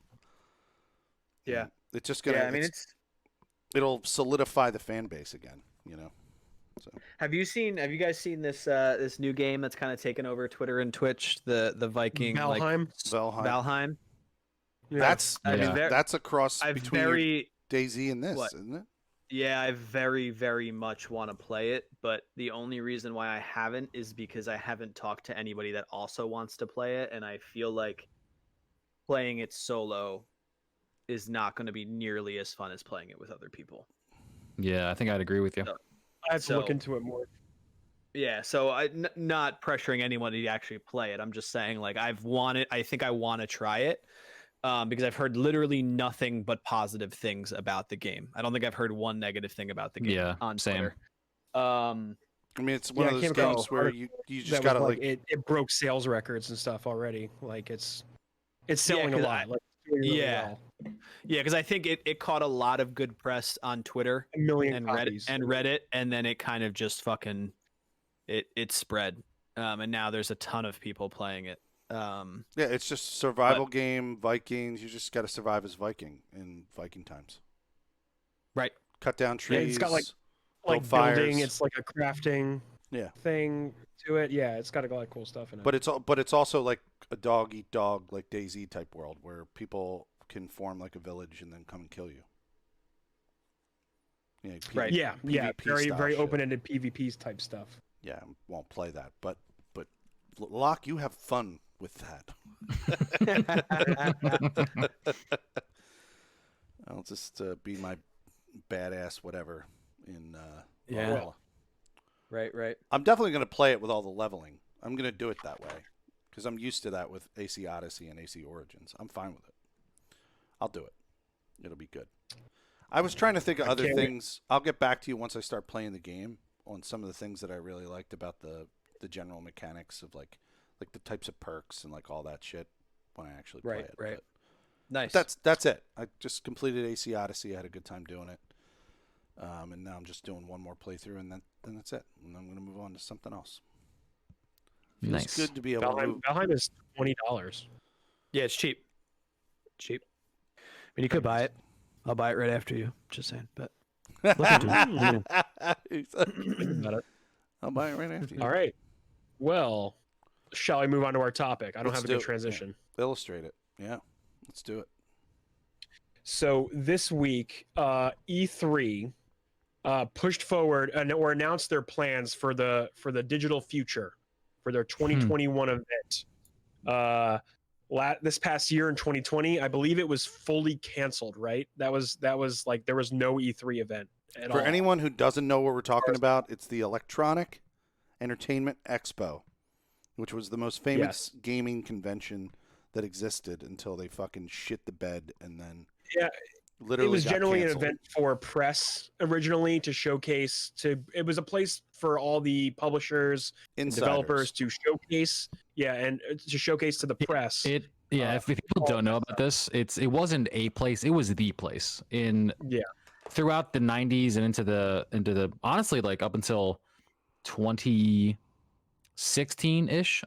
Yeah. It's just gonna. Yeah, I mean, it'll solidify the fan base again. So Have you guys seen this new game that's kind of taken over Twitter and Twitch? The Viking Valheim. Valheim. Valheim. Yeah. That's I mean, Yeah. that's a cross I between your very DayZ and this, What? isn't it? Yeah, I very, very much want to play it, but the only reason why I haven't is because I haven't talked to anybody that also wants to play it, and I feel like playing it solo is not going to be nearly as fun as playing it with other people. Yeah, I think I'd agree with you. I have to look So- into it more. Yeah, so not pressuring anyone to actually play it. I'm just saying, like, I think I want to try it. Because I've heard literally nothing but positive things about the game. I don't think I've heard one negative thing about the game Yeah, on same. Twitter. I mean, it's one Yeah, of I those came across games an where article you just That was gotta like, like. it broke sales records and stuff already. Like it's selling a 'cause lot. Like it's doing really Yeah. well. Yeah, because I think it caught a lot of good press on Twitter 1 million and copies. Reddit, and then it kind of just fucking it spread. And now there's a ton of people playing it. Yeah, it's just survival game. Vikings. You just got to survive as Viking in Viking times. Right. Cut down Yeah, trees. it's got, like build building. fires. It's like a crafting Yeah. thing to it. Yeah, it's got a lot of cool stuff in it. But it's also like a dog eat dog, like DayZ type world where people can form like a village and then come and kill you. Yeah, Right. yeah, PvP very style very shit. open-ended PvP type stuff. Yeah, won't play that. But Locke, you have fun with that. I'll just be my badass whatever in Yeah. Valhalla. Right. I'm definitely going to play it with all the leveling. I'm going to do it that way because I'm used to that with AC Odyssey and AC Origins. I'm fine with it. I'll do it. It'll be good. I was trying to think of I other can't wait. things. I'll get back to you once I start playing the game on some of the things that I really liked about the general mechanics of like the types of perks and like all that shit when I actually play Right, it. right. But Nice. that's it. I just completed AC Odyssey. I had a good time doing it. And now I'm just doing one more playthrough, and then that's it. And I'm going to move on to something else. Feels Nice. good to be able to move. Valheim is $20. Yeah, it's cheap. Cheap. I mean, you could buy it. I'll buy it right after you. Just saying. But look into it. I'll buy it right after you. All right. Well, shall we move on to our topic? I don't Let's have a do good it, yeah. transition. Illustrate it. Yeah, let's do it. So this week, E3 pushed forward or announced their plans for the digital future for their 2021 event. This past year in 2020, I believe it was fully canceled. Right? That was like there was no E3 event at all. For anyone who doesn't know what we're talking about, it's the Electronic Entertainment Expo, which was the most famous gaming convention that existed until they fucking shit the bed and then Yeah, literally it was got generally canceled. an event for press originally to showcase it was a place for all the publishers and Insiders. developers to showcase and to showcase to the press. If people don't know about this, it wasn't a place, it was the place throughout the 90s and into the honestly like up until 2010 16-ish,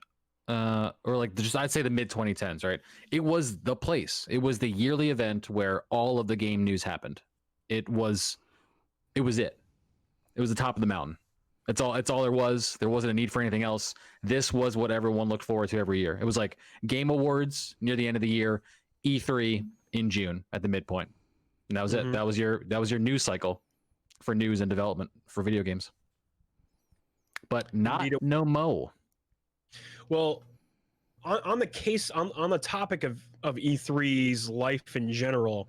or like just I'd say the mid 2010s, right? It was the place. It was the yearly event where all of the game news happened. It was it. It was the top of the mountain. It's all there was. There wasn't a need for anything else. This was what everyone looked forward to every year. It was like Game Awards near the end of the year, E3 in June at the midpoint. And that was it. That was your news cycle for news and development for video games. But not Indeed. no mo. Well, on the case on the topic of E3's life in general,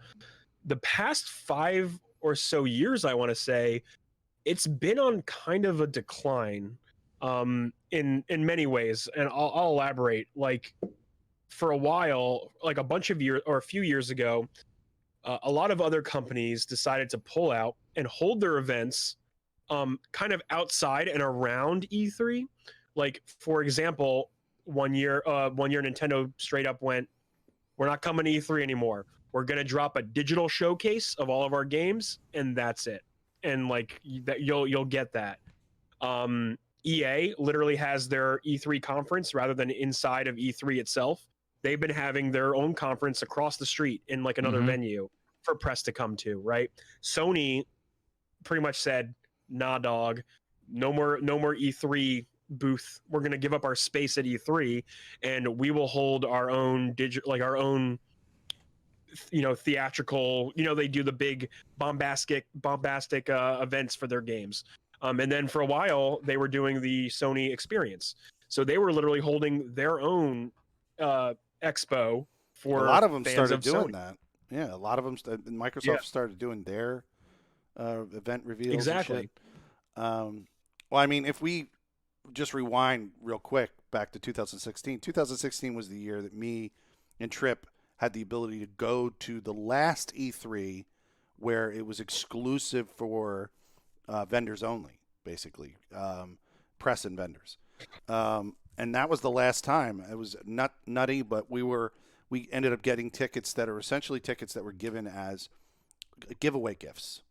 the past 5 or so years, I want to say, it's been on kind of a decline, in many ways, and I'll elaborate. Like, for a while, like a few years ago, a lot of other companies decided to pull out and hold their events, kind of outside and around E3. Like, for example, one year Nintendo straight up went, "We're not coming to E3 anymore. We're gonna drop a digital showcase of all of our games, and that's it." And like that, you'll get that. EA literally has their E3 conference rather than inside of E3 itself. They've been having their own conference across the street in like another venue for press to come to, right? Sony pretty much said, "Nah, dog, no more E3 booth. We're going to give up our space at E3, and we will hold our own our own, theatrical, they do the big bombastic events for their games." And then for a while they were doing the Sony experience. So they were literally holding their own expo for a lot of them fans started of doing Sony. that. Yeah, a lot of them. Microsoft Yeah. started doing their event reveals. Exactly. And shit. Well, I mean, if we just rewind real quick back to 2016. 2016 was the year that me and Trip had the ability to go to the last E3 where it was exclusive for vendors only, basically, press and vendors. And that was the last time. It was nutty, but we ended up getting tickets that are essentially tickets that were given as giveaway gifts,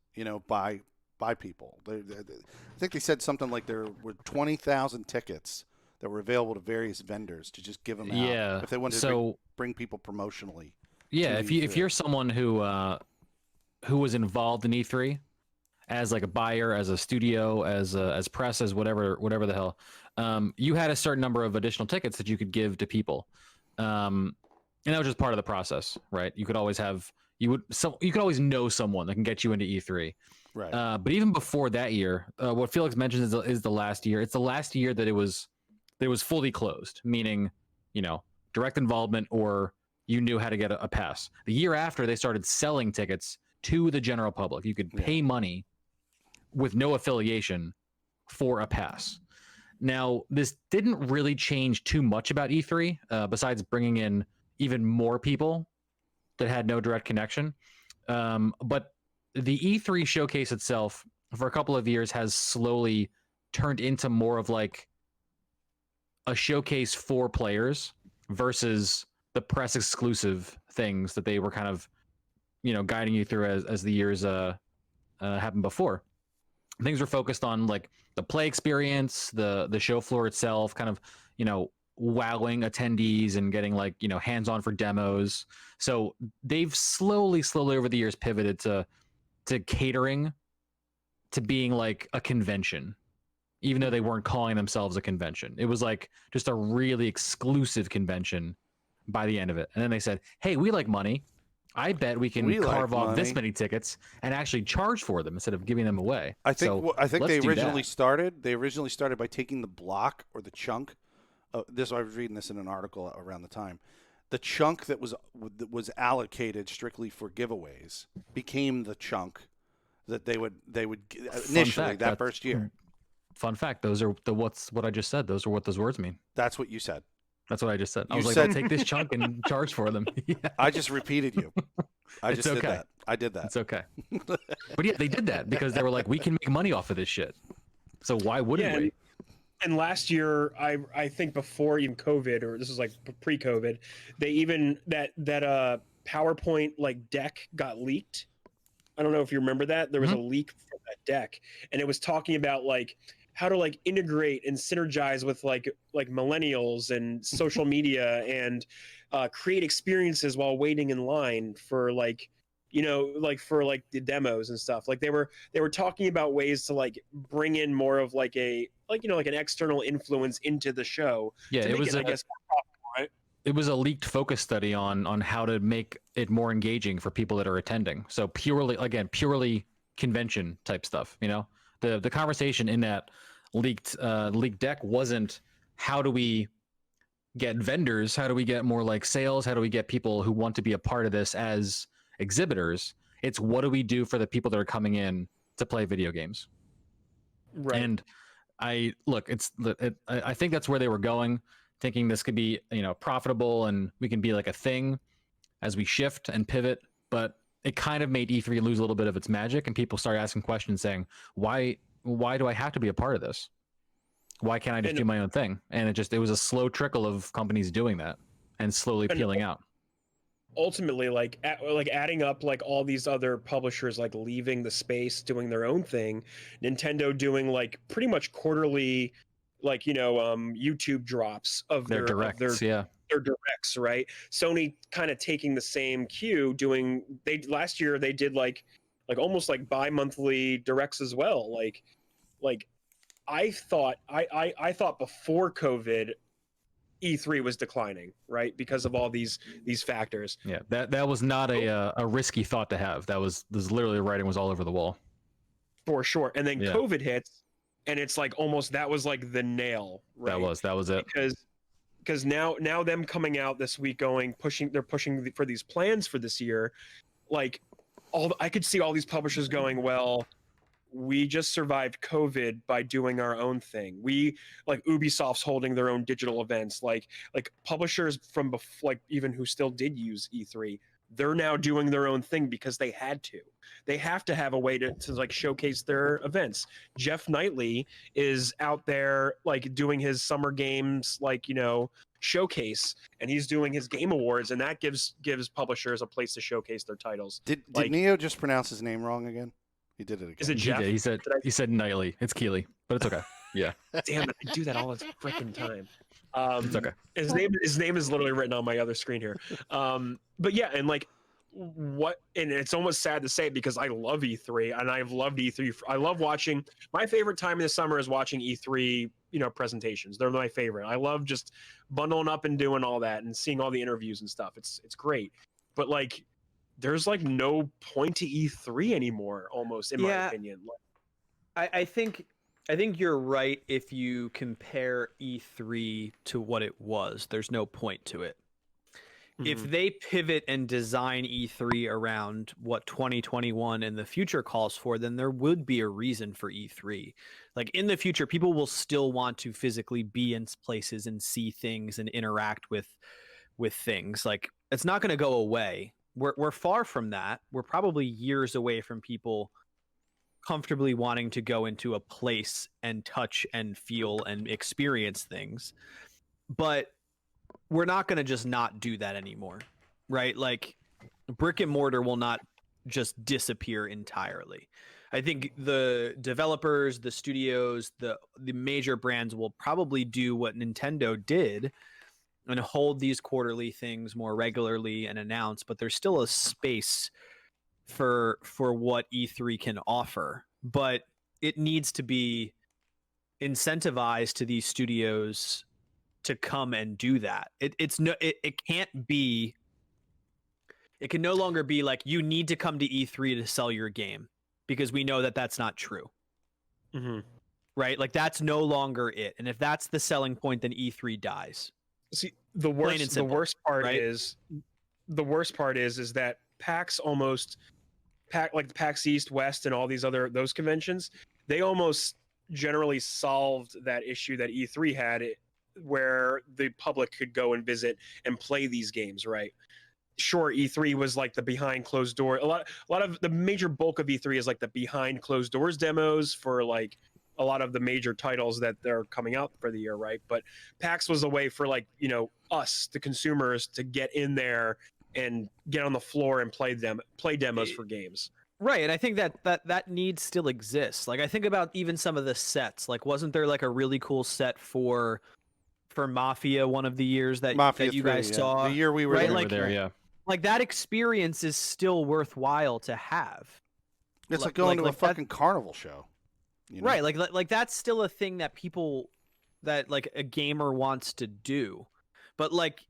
by people. I think they said something like there were 20,000 tickets that were available to various vendors to just give them out if they wanted to bring people promotionally. Yeah, if you're someone who was involved in E3 as like a buyer, as a studio, as press, as whatever the hell, you had a certain number of additional tickets that you could give to people, and that was just part of the process, right? You could always know someone that can get you into E3. Right. But even before that year, what Felix mentions is the last year. It's the last year that it was fully closed, meaning, direct involvement or you knew how to get a pass. The year after, they started selling tickets to the general public. You could pay money with no affiliation for a pass. Now, this didn't really change too much about E3, besides bringing in even more people that had no direct connection. But the E3 showcase itself, for a couple of years, has slowly turned into more of like a showcase for players versus the press exclusive things that they were kind of, guiding you through as the years happened before. Things were focused on like the play experience, the show floor itself, kind of, wowing attendees and getting like, hands-on for demos. So they've slowly over the years pivoted to catering to being like a convention, even though they weren't calling themselves a convention. It was like just a really exclusive convention by the end of it. And then they said, "Hey, we like money. I bet we can carve off this many tickets and actually charge for them instead of giving them away." I think they originally started. They originally started by taking the block or the chunk. I was reading this in an article around the time. The chunk that was allocated strictly for giveaways became the chunk that they would initially that first year. Fun fact: those are what I just said. Those are what those words mean. That's what you said. That's what I just said. I was You like, said- "I'll take this chunk and charge for them." Yeah. I just repeated you. I It's just did okay. that. I did that. It's okay. But yeah, they did that because they were like, "We can make money off of this shit. So why wouldn't we?" And last year, I think before even COVID, or this is like pre-COVID, they even that PowerPoint like deck got leaked. I don't know if you remember that. There was a leak from that deck, and it was talking about like how to like integrate and synergize with like millennials and social media and create experiences while waiting in line for like, you know, like for like the demos and stuff. Like they were talking about ways to like bring in more of like a like, you know, like an external influence into the show. Yeah, to it make was I guess more profitable, right? it was a leaked focus study on how to make it more engaging for people that are attending. So purely convention type stuff. You know, the conversation in that leaked deck wasn't how do we get vendors, how do we get more like sales, how do we get people who want to be a part of this as exhibitors. It's what do we do for the people that are coming in to play video games. Right. And I think that's where they were going, thinking this could be, you know, profitable and we can be like a thing as we shift and pivot. But it kind of made E3 lose a little bit of its magic, and people started asking questions saying, why do I have to be a part of this? Why can't I just do my own thing? And it was a slow trickle of companies doing that and slowly peeling out. Ultimately, like adding up like all these other publishers like leaving the space, doing their own thing, Nintendo doing like pretty much quarterly, like, you know, YouTube drops of Their directs, their directs, right? Sony kind of taking the same cue, last year they did like almost like bi-monthly directs as well. Like I thought before COVID, E3 was declining, right, because of all these factors. Yeah, that was not a risky thought to have. This literally, the writing was all over the wall. For sure. And then COVID hits, and it's like almost that was like the nail, right? That was it. Because now them coming out this week they're pushing for these plans for this year. Like I could see all these publishers going, well, we just survived COVID by doing our own thing. We like Ubisoft's holding their own digital events, like publishers from like even who still did use E3, they're now doing their own thing because they had to. They have to have a way to like showcase their events. Jeff Knightley is out there like doing his summer games, like, you know, showcase, and he's doing his game awards, and that gives publishers a place to showcase their titles. Did Neo just pronounce his name wrong again? He did it again. Is it Jeff? He said Knightley. It's Keeley, but it's okay. Yeah. Damn it! I do that all the freaking time. It's okay. His name is literally written on my other screen here. But yeah, and like and it's almost sad to say because I love E3 and I've loved E3. I love watching. My favorite time in the summer is watching E3, you know, presentations. They're my favorite. I love just bundling up and doing all that and seeing all the interviews and stuff. It's great. But like, there's like no point to E3 anymore, almost, in my opinion. I think you're right. If you compare E3 to what it was, there's no point to it. If they pivot and design E3 around what 2021 and the future calls for, then there would be a reason for E3. Like in the future, people will still want to physically be in places and see things and interact with things. Like it's not going to go away. We're far from that. We're probably years away from people comfortably wanting to go into a place and touch and feel and experience things. But we're not going to just not do that anymore, right? Like brick and mortar will not just disappear entirely. I think the developers, the studios, the major brands will probably do what Nintendo did and hold these quarterly things more regularly and announce, but there's still a space for what E3 can offer, but it needs to be incentivized to these studios to come and do that. It can no longer be like you need to come to E3 to sell your game, because we know that that's not true. Right? Like that's no longer it. And if that's the selling point, then E3 dies. See, the worst part is that PAX like PAX East, West, and all these those conventions, they almost generally solved that issue that E3 had, where the public could go and visit and play these games, right? Sure, E3 was like the behind closed door. A lot of the major bulk of E3 is like the behind closed doors demos for like a lot of the major titles that they're coming out for the year, right? But PAX was a way for like, you know, us, the consumers, to get in there and get on the floor and play demos for games. Right, and I think that need still exists. Like I think about even some of the sets. Like, wasn't there like a really cool set for Mafia one of the years that Mafia you 3, guys yeah. saw? The year we were right? there. We Like- were there, yeah. Like that experience is still worthwhile to have. It's like like- going to a like that- fucking carnival show. You know? Right, like that's still a thing that people that like a gamer wants to do. But like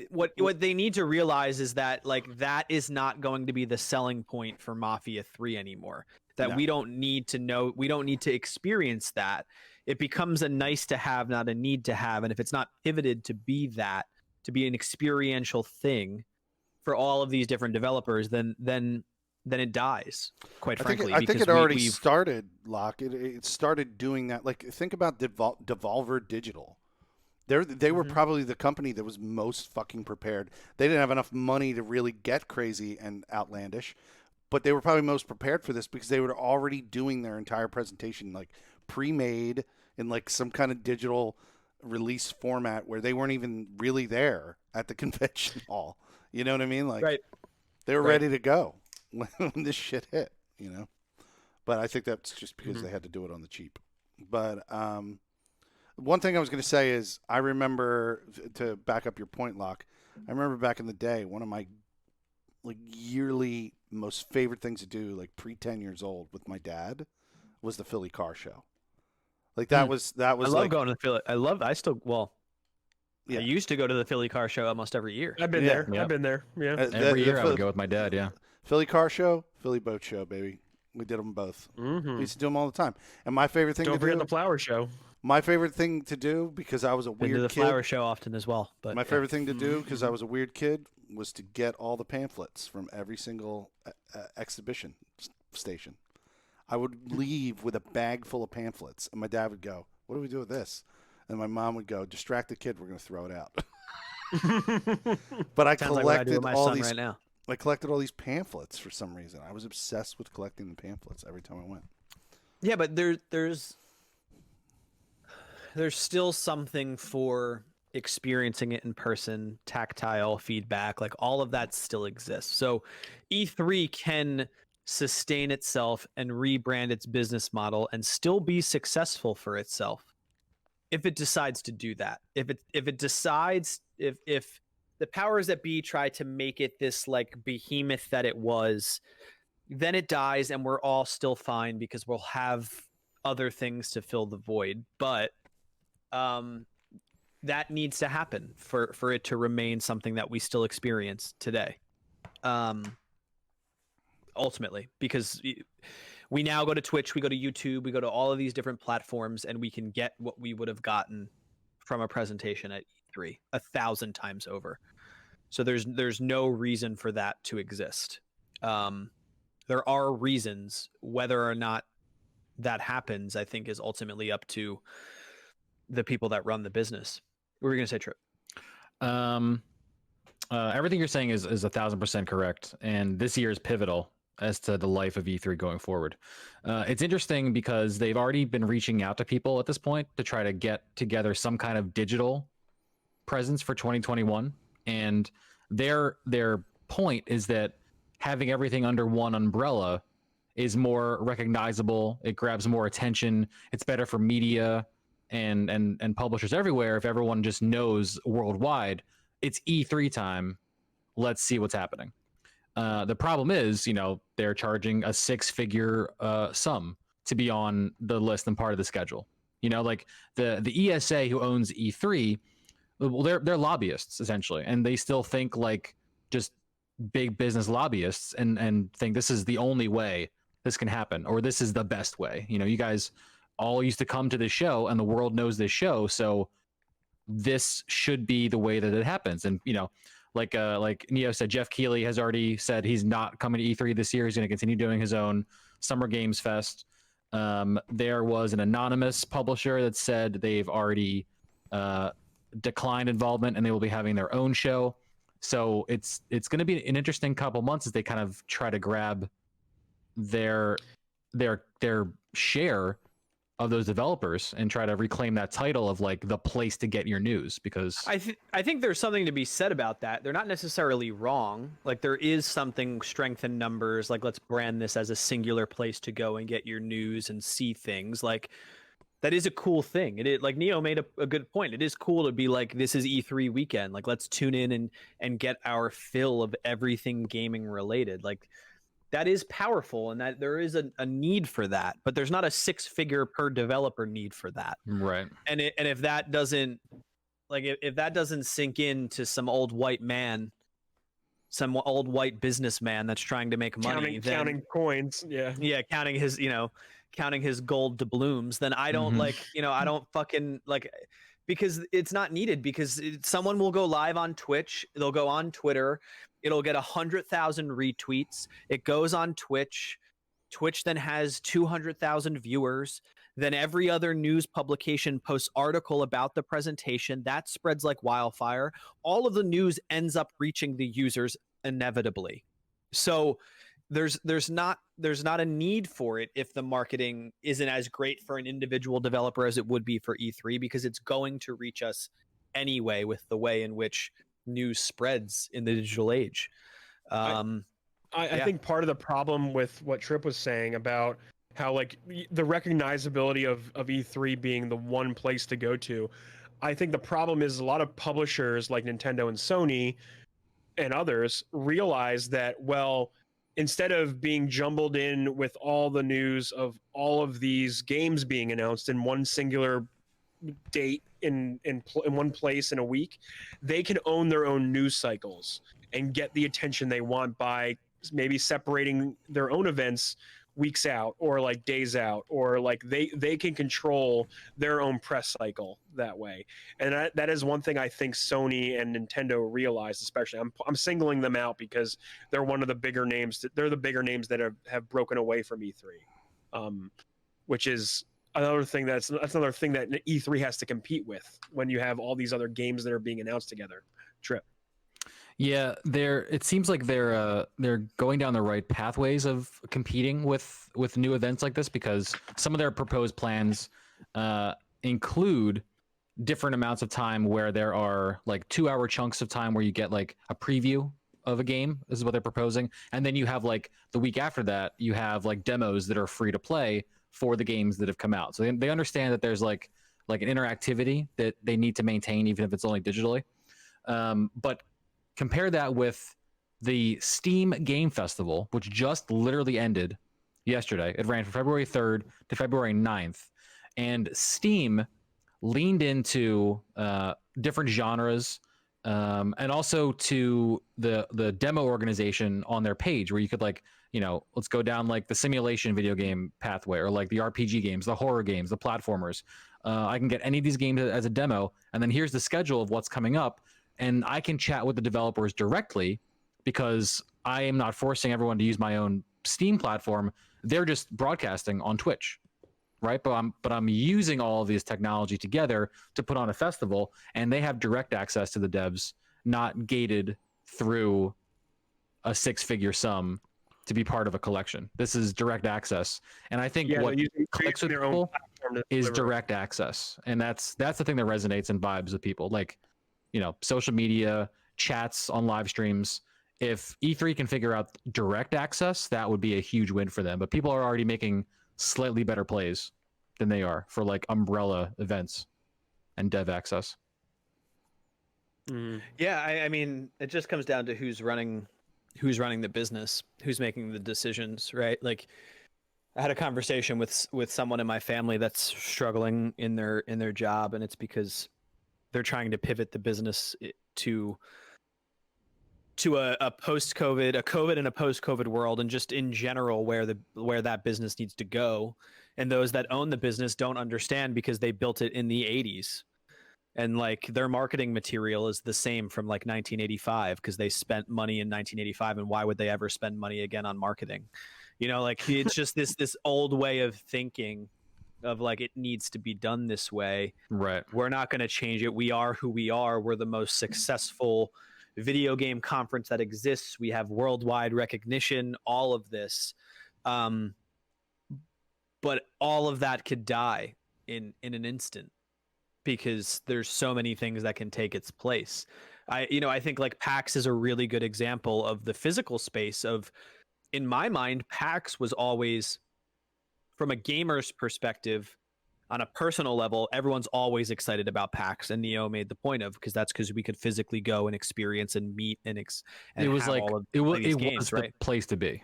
what they need to realize is that like that is not going to be the selling point for Mafia 3 anymore. That No. we don't need to experience that. It becomes a nice to have, not a need to have. And if it's not pivoted to be that, to be an experiential thing for all of these different developers, then it dies, quite frankly. I think because it already we've started, Locke. It started doing that. Like, think about Devolver Digital. They were Mhm. probably the company that was most fucking prepared. They didn't have enough money to really get crazy and outlandish, but they were probably most prepared for this because they were already doing their entire presentation like pre-made in like some kind of digital release format where they weren't even really there at the convention hall. You know what I mean? Like, Right. they were Right. ready to go when this shit hit, you know? But I think that's just because Mhm. they had to do it on the cheap. But one thing I was going to say is I remember, to back up your point, Locke, I remember back in the day, one of my like yearly most favorite things to do, like pre-10 years old with my dad, was the Philly Car Show. Like that Hmm. was I love like, going to Philly. I still Yeah. I used to go to the Philly Car Show almost every year. I've been Yeah. there. Yep. I've been there. Yeah. Every year I Phil- would go with my dad, yeah. Philly Car Show, Philly Boat Show, baby. We did them both. Mm-hmm. We used to do them all the time. And my favorite thing Don't to forget do, the flower show. my favorite thing to do, because I was a Been to weird the kid. flower show often as well. But My yeah. favorite thing to do, because I was a weird kid, was to get all the pamphlets from every single exhibition station. I would leave with a bag full of pamphlets, and my dad would go, "What do we do with this?" And my mom would go, "Distract the kid. We're going to throw it out." But I Sounds like what I do collected with my all son these. right now. I collected all these pamphlets for some reason. I was obsessed with collecting the pamphlets every time I went. Yeah, but there's still something for experiencing it in person, tactile feedback, like all of that still exists. So E3 can sustain itself and rebrand its business model and still be successful for itself if it decides to do that. If it decides, if the powers that be try to make it this like behemoth that it was, then it dies and we're all still fine because we'll have other things to fill the void. But that needs to happen for it to remain something that we still experience today. Ultimately, because we now go to Twitch, we go to YouTube, we go to all of these different platforms, and we can get what we would have gotten from a presentation at E3 1,000 times over. So there's no reason for that to exist. There are reasons. Whether or not that happens, I think, is ultimately up to the people that run the business. What were you gonna say, Trip? Everything you're saying is 1,000% correct, and this year is pivotal as to the life of E3 going forward. It's interesting because they've already been reaching out to people at this point to try to get together some kind of digital presence for 2021, and their point is that having everything under one umbrella is more recognizable. It grabs more attention. It's better for media and publishers everywhere if everyone just knows worldwide it's E3 time. Let's see what's happening. The problem is, they're charging a 6-figure sum to be on the list and part of the schedule. Like the ESA who owns E3, well, they're lobbyists essentially, and they still think like just big business lobbyists and think this is the only way this can happen, or this is the best way. You guys all used to come to this show and the world knows this show, so this should be the way that it happens. And like Neo said, Jeff Keighley has already said he's not coming to E3 this year. He's going to continue doing his own Summer Games Fest. There was an anonymous publisher that said they've already declined involvement and they will be having their own show. So it's going to be an interesting couple months as they kind of try to grab their share of those developers and try to reclaim that title of like the place to get your news, because I think there's something to be said about that. They're not necessarily wrong. Like there is something strength in numbers. Like let's brand this as a singular place to go and get your news and see things. Like that is a cool thing. It is, like Neo made a good point. It is cool to be like, this is E3 weekend. Like let's tune in and get our fill of everything gaming related. Like that is powerful, and that there is a need for that, but there's not a 6-figure per developer need for that. right. And if that doesn't if that doesn't sink into some old white man, some old white businessman that's trying to make money, counting coins. Yeah. counting his counting his gold doubloons, then I don't Mhm. I don't fucking like, because it's not needed, because someone will go live on Twitch, they'll go on Twitter, it'll get 100,000 retweets, it goes on Twitch, Twitch then has 200,000 viewers, then every other news publication posts article about the presentation, that spreads like wildfire, all of the news ends up reaching the users inevitably. So there's not a need for it if the marketing isn't as great for an individual developer as it would be for E3, because it's going to reach us anyway with the way in which news spreads in the digital age. I Yeah. think part of the problem with what Trip was saying about how like the recognizability of E3 being the one place to go to, I think the problem is a lot of publishers like Nintendo and Sony and others realize that, well, instead of being jumbled in with all the news of all of these games being announced in one singular date in one place in a week, they can own their own news cycles and get the attention they want by maybe separating their own events weeks out or like days out, or like they can control their own press cycle that way. And that is one thing I think Sony and Nintendo realized, especially. I'm singling them out because they're one of the bigger names. They're the bigger names that have broken away from E3, which is another thing that's another thing that E3 has to compete with when you have all these other games that are being announced together. Trip. Yeah, it seems like they're going down the right pathways of competing with new events like this, because some of their proposed plans include different amounts of time where there are like 2-hour chunks of time where you get like a preview of a game. This is what they're proposing, and then you have like the week after that you have like demos that are free to play for the games that have come out. So they understand that there's like an interactivity that they need to maintain, even if it's only digitally. But compare that with the Steam Game Festival, which just literally ended yesterday. It ran from February 3rd to February 9th. And Steam leaned into different genres, and also to the demo organization on their page, where you could like, let's go down like the simulation video game pathway, or like the RPG games, the horror games, the platformers. I can get any of these games as a demo, and then here's the schedule of what's coming up. And I can chat with the developers directly, because I am not forcing everyone to use my own Steam platform. They're just broadcasting on Twitch, right? But I'm using all of these technology together to put on a festival, and they have direct access to the devs, not gated through a 6-figure sum to be part of a collection. This is direct access, and I think what clicks with people is direct access, and that's the thing that resonates and vibes with people. Like, social media, chats on live streams. If E3 can figure out direct access, that would be a huge win for them. But people are already making slightly better plays than they are for like umbrella events and dev access. Yeah, I mean, it just comes down to who's running the business, who's making the decisions, right? Like, I had a conversation with someone in my family that's struggling in their job, and it's because they're trying to pivot the business to a post-COVID, a COVID and a post-COVID world, and just in general where that business needs to go. And those that own the business don't understand, because they built it in the 80s, and like their marketing material is the same from like 1985, because they spent money in 1985, and why would they ever spend money again on marketing? Like it's just this old way of thinking of like, it needs to be done this way. Right. We're not going to change it. We are who we are. We're the most successful video game conference that exists. We have worldwide recognition, all of this. But all of that could die in an instant because there's so many things that can take its place. I think like PAX is a really good example of the physical space of, in my mind, PAX was always, from a gamer's perspective, on a personal level, everyone's always excited about PAX, and Neo made the point of, because we could physically go and experience and meet and it was have like all of it was these it games, was right? the place to be.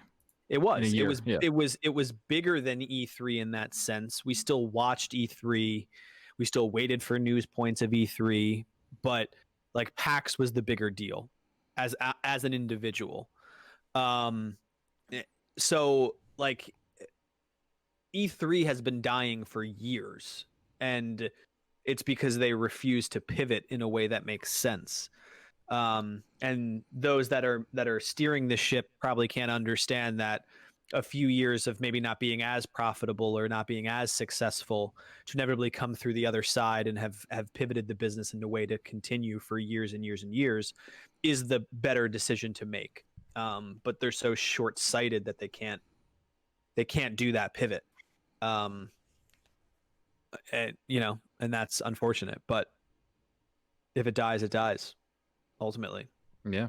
It was. in a It year, was. yeah. It was bigger than E3 in that sense. We still watched E3. We still waited for news points of E3, but like PAX was the bigger deal as an individual. So like E3 has been dying for years, and it's because they refuse to pivot in a way that makes sense. And those that are steering the ship probably can't understand that a few years of maybe not being as profitable or not being as successful to inevitably come through the other side and have pivoted the business in a way to continue for years and years and years is the better decision to make. But they're so short-sighted that they can't do that pivot. And that's unfortunate, but if it dies, it dies ultimately. Yeah.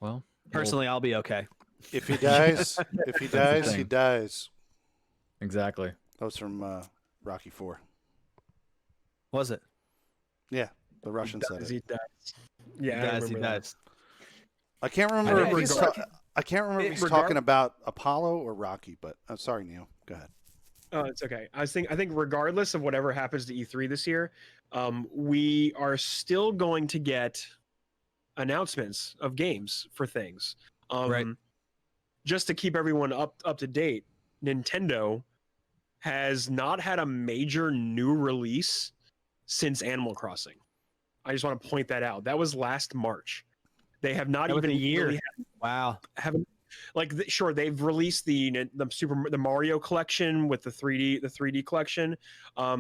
Well, Personally, I'll be okay. If he dies, he thing. dies. exactly. That was from Rocky 4. Was it? Yeah, the Russian said Dies, it. he dies. Yeah, I He remember that. dies. I can't remember. I if he's guess, I can't remember if he's talking about Apollo or Rocky. But I'm sorry, Neil. Go ahead. Oh, it's okay. I think regardless of whatever happens to E3 this year, we are still going to get announcements of games for things. Right. Just to keep everyone up to date, Nintendo has not had a major new release since Animal Crossing. I just want to point that out. That was last March. They have not That was even a year. really Wow. haven't sure, they've released the Mario collection with the 3D collection.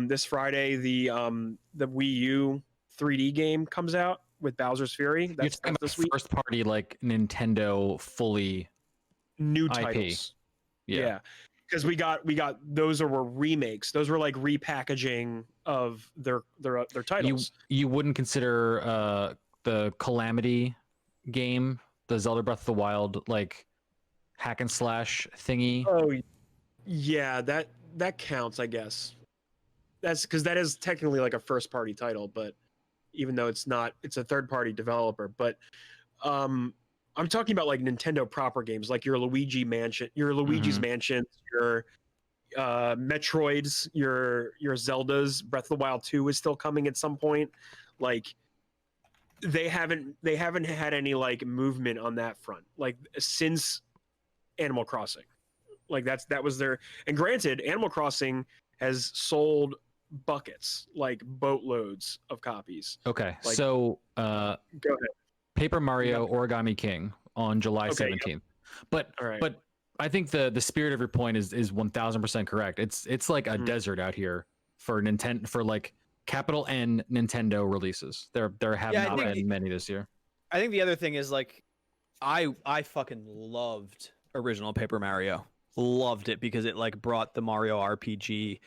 This Friday the Wii U 3D game comes out with Bowser's Fury. You're That's talking about this week. first party like Nintendo fully. New IP. titles. Yeah. Because we got those were remakes. Those were like repackaging of their titles. You wouldn't consider the Calamity game, the Zelda Breath of the Wild, like hack and slash thingy. Oh, yeah, that counts, I guess. That's because that is technically like a first party title, but even though it's not, it's a third party developer. But I'm talking about like Nintendo proper games, like your Luigi's Mansion, your Metroids, your Zeldas. Breath of the Wild 2 is still coming at some point. Like they haven't had any like movement on that front, like since Animal Crossing. Like that was their, and granted, Animal Crossing has sold buckets, like boatloads of copies. Okay, Like- so Go ahead. Paper Mario Origami King on July Okay, 17th. But All right. but I think the spirit of your point is 1000% correct. It's like a Mhm. desert out here for Nintendo, for like capital N Nintendo releases. There have Yeah, I not think- been many this year. I think the other thing is like, I fucking loved original Paper Mario. Loved it because it like brought the Mario RPG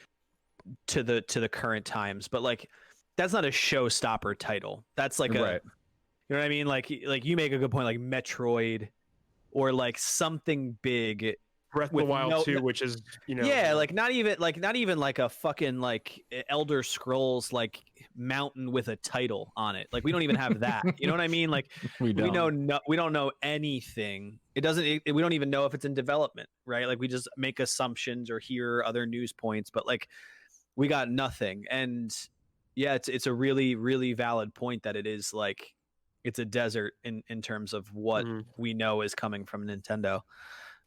to the current times. But like, that's not a showstopper title. That's like Right. you know what I mean? Like you make a good point, like Metroid, or like something big. Breath of the with Wild 2, which is Yeah, like not even like a fucking like Elder Scrolls like mountain with a title on it. Like we don't even have that. You know what I mean? Like We don't. we don't know anything. We don't even know if it's in development, right? Like we just make assumptions or hear other news points, but like we got nothing. And yeah, it's a really, really valid point that it is like it's a desert in terms of what Mhm. we know is coming from Nintendo.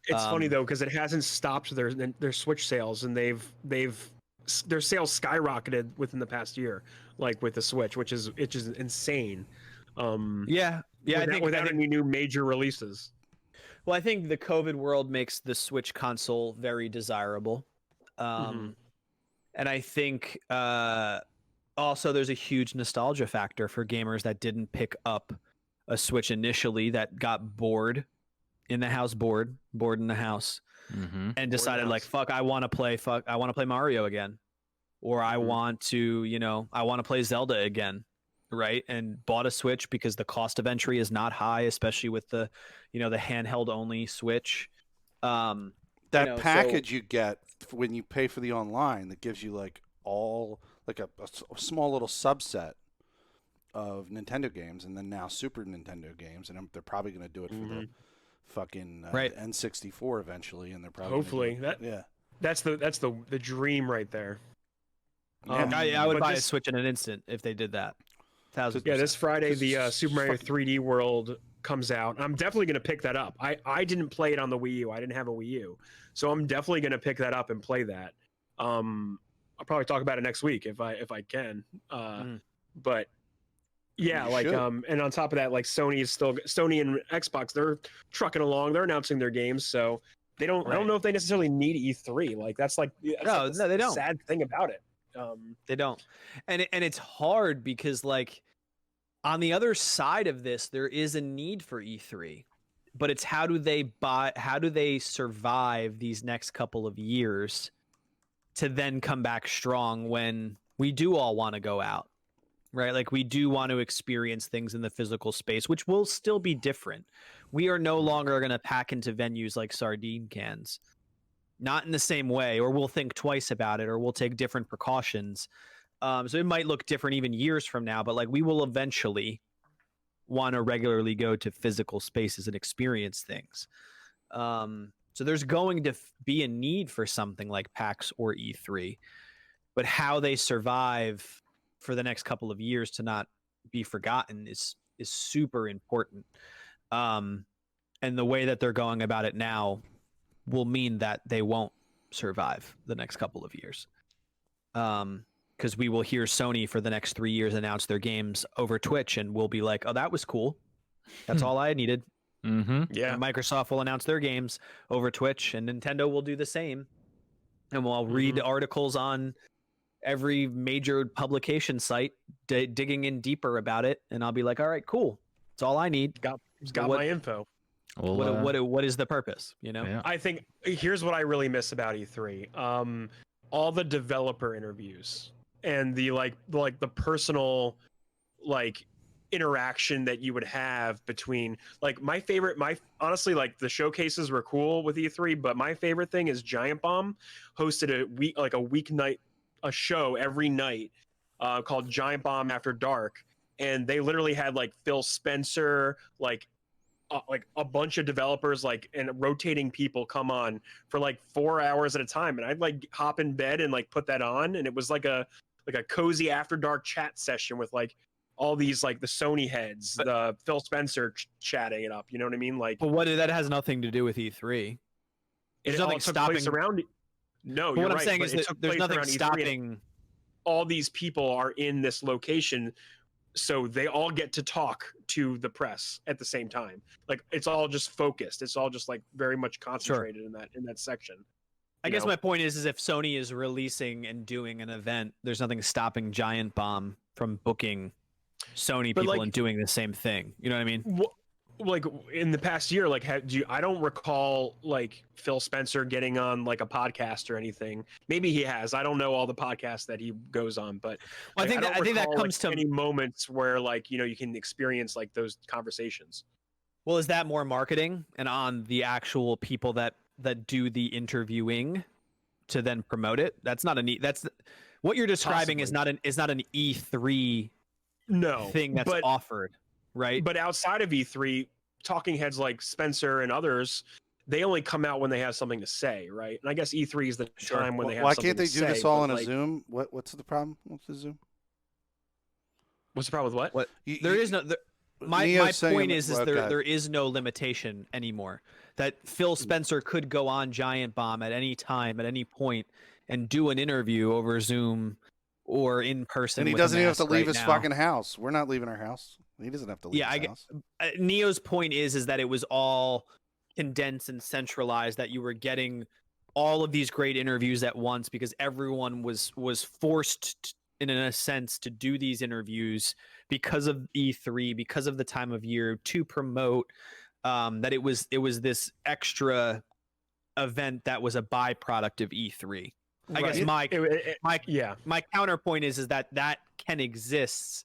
It's funny though because it hasn't stopped their Switch sales, and their sales skyrocketed within the past year, like with the Switch, which is insane. Yeah, I think without any new major releases. Well, I think the COVID world makes the Switch console very desirable. And I think also there's a huge nostalgia factor for gamers that didn't pick up a Switch initially, that got bored in the house. Mm-hmm. and decided like, else. I want to play Mario again, or I Mhm. want to, I want to play Zelda again, right? And bought a Switch because the cost of entry is not high, especially with the, the handheld only Switch. That so package you get when you pay for the online that gives you like a small little subset of Nintendo games, and then now Super Nintendo games, and they're probably going to do it for the fucking Right. N64 eventually, and they're probably Hopefully. gonna do it. That's the dream right there. Yeah. I would But buy a this- Switch in an instant if they did that. 1000%. Yeah, this Friday the This Super Mario fucking- 3D World comes out. I'm definitely going to pick that up. I didn't play it on the Wii U. I didn't have a Wii U, so I'm definitely going to pick that up and play that. I'll probably talk about it next week if I can. But yeah, You like should. and on top of that, like Sony and Xbox, they're trucking along. They're announcing their games, so they don't. I Right. don't know if they necessarily need E3. Like that's like No, they don't. Sad thing about it. They don't. And it's hard because like on the other side of this, there is a need for E3. But it's how do they survive these next couple of years to then come back strong when we do all want to go out. Right? Like we do want to experience things in the physical space, which will still be different. We are no longer going to pack into venues like sardine cans. Not in the same way, or we'll think twice about it, or we'll take different precautions. So it might look different even years from now, but like we will eventually want to regularly go to physical spaces and experience things. So there's going to be a need for something like PAX or E3, but how they survive for the next couple of years to not be forgotten is super important. And the way that they're going about it now will mean that they won't survive the next couple of years. Because we will hear Sony for the next 3 years announce their games over Twitch, and we'll be like, oh, that was cool. That's all I needed. Mm-hmm. Yeah. And Microsoft will announce their games over Twitch, and Nintendo will do the same. And we'll read articles on every major publication site digging in deeper about it, and I'll be like, all right, cool. That's all I need. Got what- my info. Well, What is the purpose? yeah. I think here's what I really miss about E3. All the developer interviews and the the personal like interaction that you would have between like honestly like the showcases were cool with E3, but my favorite thing is Giant Bomb hosted a show every night called Giant Bomb After Dark, and they literally had like Phil Spencer, like a bunch of developers and rotating people come on for like 4 hours at a time, and I'd like hop in bed and like put that on, and it was like a cozy after dark chat session with like all these like the Sony heads, the Phil Spencer chatting it up, you know what I mean? Like, But that has nothing to do with E3. There's it all nothing took place stopping. around. No, But you're what I'm right, saying but is it that took there's place nothing around E3, and stopping. all these people are in this location, so they all get to talk to the press at the same time. Like it's all just focused. It's all just like very much concentrated in that section. I you guess know? my point is if Sony is releasing and doing an event, there's nothing stopping Giant Bomb from booking Sony But, people like- and doing the same thing. You know what I mean? Like in the past year, like I don't recall like Phil Spencer getting on like a podcast or anything. Maybe he has. I don't know all the podcasts that he goes on, but Well, like, I don't think that recall, comes like, to any moments where like you can experience like those conversations. Well, is that more marketing and on the actual people that do the interviewing to then promote it? That's not that's what you're describing is not an E3 No thing that's but, offered, right? But outside of E3, talking heads like Spencer and others, they only come out when they have something to say, right? And I guess E3 is the time when they have Why something can't they to do this say, all but, on a like, Zoom? What's the problem with the Zoom? What's the problem with what? There is no. My Neo's saying point that- is well, go ahead. there is no limitation anymore. That Phil Spencer could go on Giant Bomb at any time, at any point, and do an interview over Zoom or in person. And he with a doesn't even have to mask leave right his now. fucking house. We're not leaving our house. He doesn't have to leave Yeah, his house. Neo's point is that it was all condensed and centralized, that you were getting all of these great interviews at once because everyone was forced in a sense to do these interviews because of E3, because of the time of year, to promote that it was this extra event that was a byproduct of E3. I guess Right. Yeah. my counterpoint is that can exist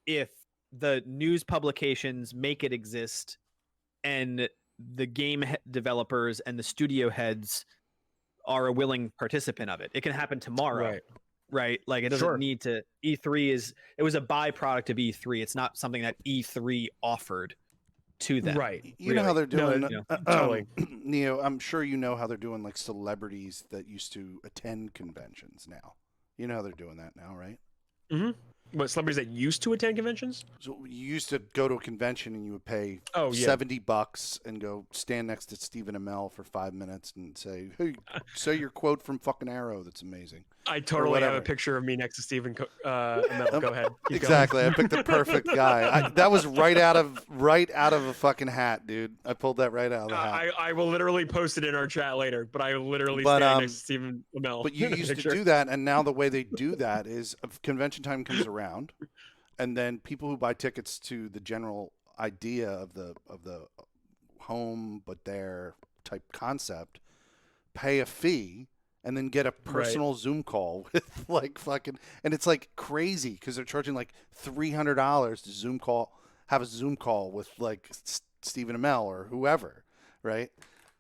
if the news publications make it exist and the game developers and the studio heads are a willing participant of it. It can happen tomorrow, right? Like it doesn't Sure. need to. E3 it was a byproduct of E3. It's not something that E3 offered to them. Right. You know how they're No, doing, totally. Neo. I'm sure you know how they're doing like celebrities that used to attend conventions now. You know how they're doing that now, right? What, celebrities that used to attend conventions? So you used to go to a convention and you would pay Oh, yeah. $70 and go stand next to Stephen Amell for 5 minutes and say, "Hey, say your quote from fucking Arrow. That's amazing." I totally have whatever. a picture of me next to Stephen Amell. Go ahead. Keep Exactly. I picked the perfect guy. That was right out of a fucking hat, dude. I pulled that right out of the going. hat. I will literally post it in our chat later, but I literally But, stand next to Stephen Amell. But you in a used to picture. do that, and now the way they do that is if convention time comes around, and then people who buy tickets to the general idea of the home but there type concept pay a fee and then get a personal Zoom call with like fucking, and it's like crazy because they're charging like $300 to have a Zoom call with like Stephen Amell or whoever, right?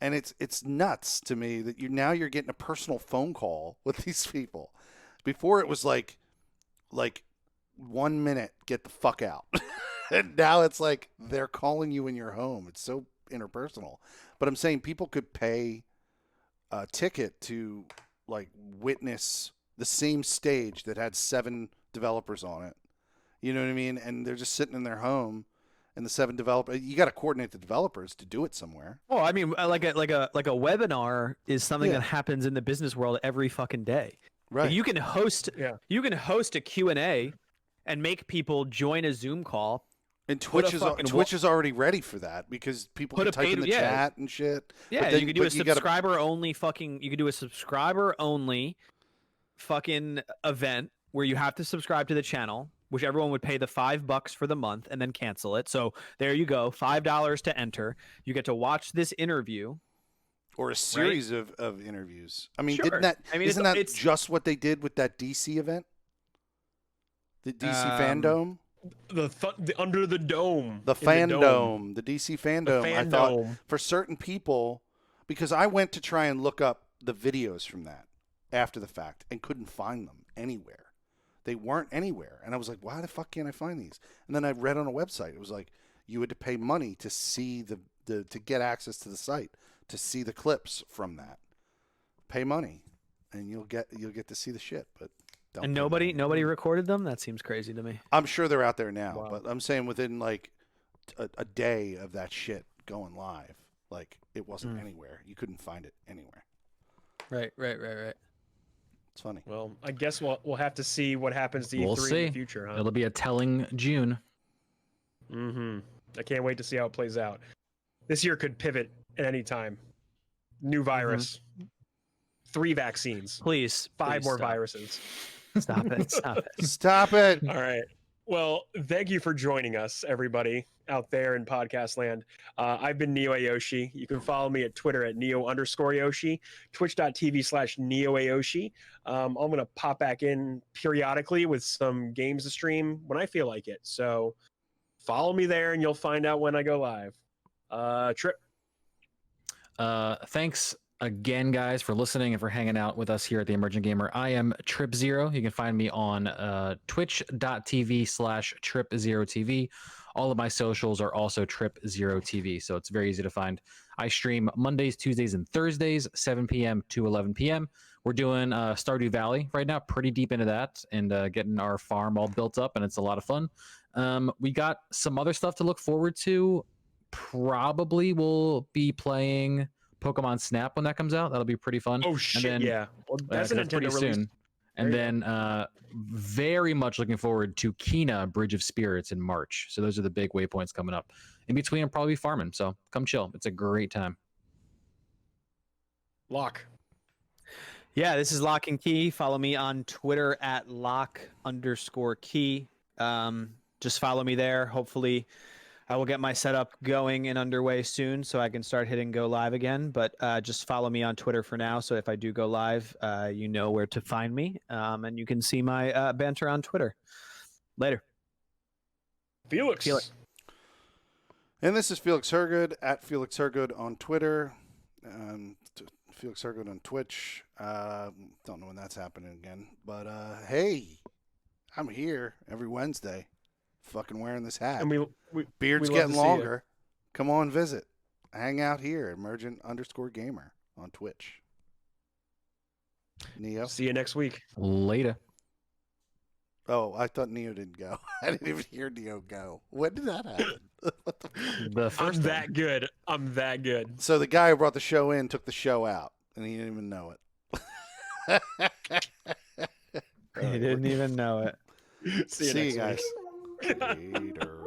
And it's nuts to me that you're getting a personal phone call with these people. Before it was like 1 minute, get the fuck out. And now it's like they're calling you in your home. It's so interpersonal. But I'm saying people could pay a ticket to like witness the same stage that had 7 developers on it. You know what I mean? And they're just sitting in their home, and the 7 developers. You got to coordinate the developers to do it somewhere. Well, I mean, like a webinar is something Yeah. that happens in the business world every fucking day. Right. Like, you can host a Q&A and make people join a Zoom call. And put a Twitch fucking is already ready for that because people Put can a type in paid- the yeah. chat and shit. Yeah, But then- you could do a but you gotta- subscriber only fucking event where you have to subscribe to the channel, which everyone would pay the $5 for the month and then cancel it. So there you go, $5 to enter. You get to watch this interview. Or a series of interviews. I mean, Sure. didn't that? I mean, isn't that it's just what they did with that DC event? The DC Fandom, The under the dome. the in the dome. Fandom, the DC Fandom. The I thought Fandom. for certain people, because I went to try and look up the videos from that after the fact and couldn't find them anywhere. They weren't anywhere, and I was like, "Why the fuck can't I find these?" And then I read on a website, it was like you had to pay money to see to get access to the site to see the clips from that. Pay money, and you'll get to see the shit. But don't And pay nobody money. recorded them? That seems crazy to me. I'm sure they're out there now, Wow. but I'm saying within like a day of that shit going live, like it wasn't anywhere. You couldn't find it anywhere. Right. It's funny. Well, I guess we'll have to see what happens to E3 We'll in see. the future, huh? It'll be a telling June. I can't wait to see how it plays out. This year could pivot at any time. New virus, 3 vaccines, Please. 5 please more stop. viruses. Stop it. Stop it. Stop it. All right. Well, thank you for joining us, everybody out there in podcast land. I've been Neo Ayoshi. You can follow me at Twitter at Neo_Yoshi, twitch.tv/NeoAyoshi. I'm going to pop back in periodically with some games to stream when I feel like it. So follow me there and you'll find out when I go live. Trip. Thanks again, guys, for listening and for hanging out with us here at the Emergent Gamer. I am Trip Zero. You can find me on twitch.tv/Trip0TV. All of my socials are also Trip0TV, so it's very easy to find. I stream Mondays, Tuesdays, and Thursdays, 7 p.m. to 11 p.m. We're doing Stardew Valley right now, pretty deep into that, and getting our farm all built up, and it's a lot of fun. We got some other stuff to look forward to. Probably we'll be playing Pokemon Snap when that comes out. That'll be pretty fun. Oh, shit. then, Yeah. Well, that's a 'cause Nintendo release. soon. And There you then very much looking forward to Kena Bridge of Spirits in March. So those are the big waypoints coming up. In between, I'm probably farming. So come chill. It's a great time. Lock. Yeah, this is Lock and Key. Follow me on Twitter at Lock_Key. Just follow me there. Hopefully, I will get my setup going and underway soon, so I can start hitting go live again. But just follow me on Twitter for now. So if I do go live, you know where to find me, and you can see my banter on Twitter. Later. Felix. And this is Felix Hergood at Felix Hergood on Twitter. Felix Hergood on Twitch. Don't know when that's happening again. But hey, I'm here every Wednesday. Fucking wearing this hat. And Beard's we love getting to see longer. Come on, visit. Hang out here, Emergent_Gamer on Twitch. Neo? See you next week. Later. Oh, I thought Neo didn't go. I didn't even hear Neo go. When did that happen? What the fuck? The I'm first that good. I'm that good. So the guy who brought the show in took the show out, and he didn't even know it. He didn't even know it. See you See next you guys. week. Later.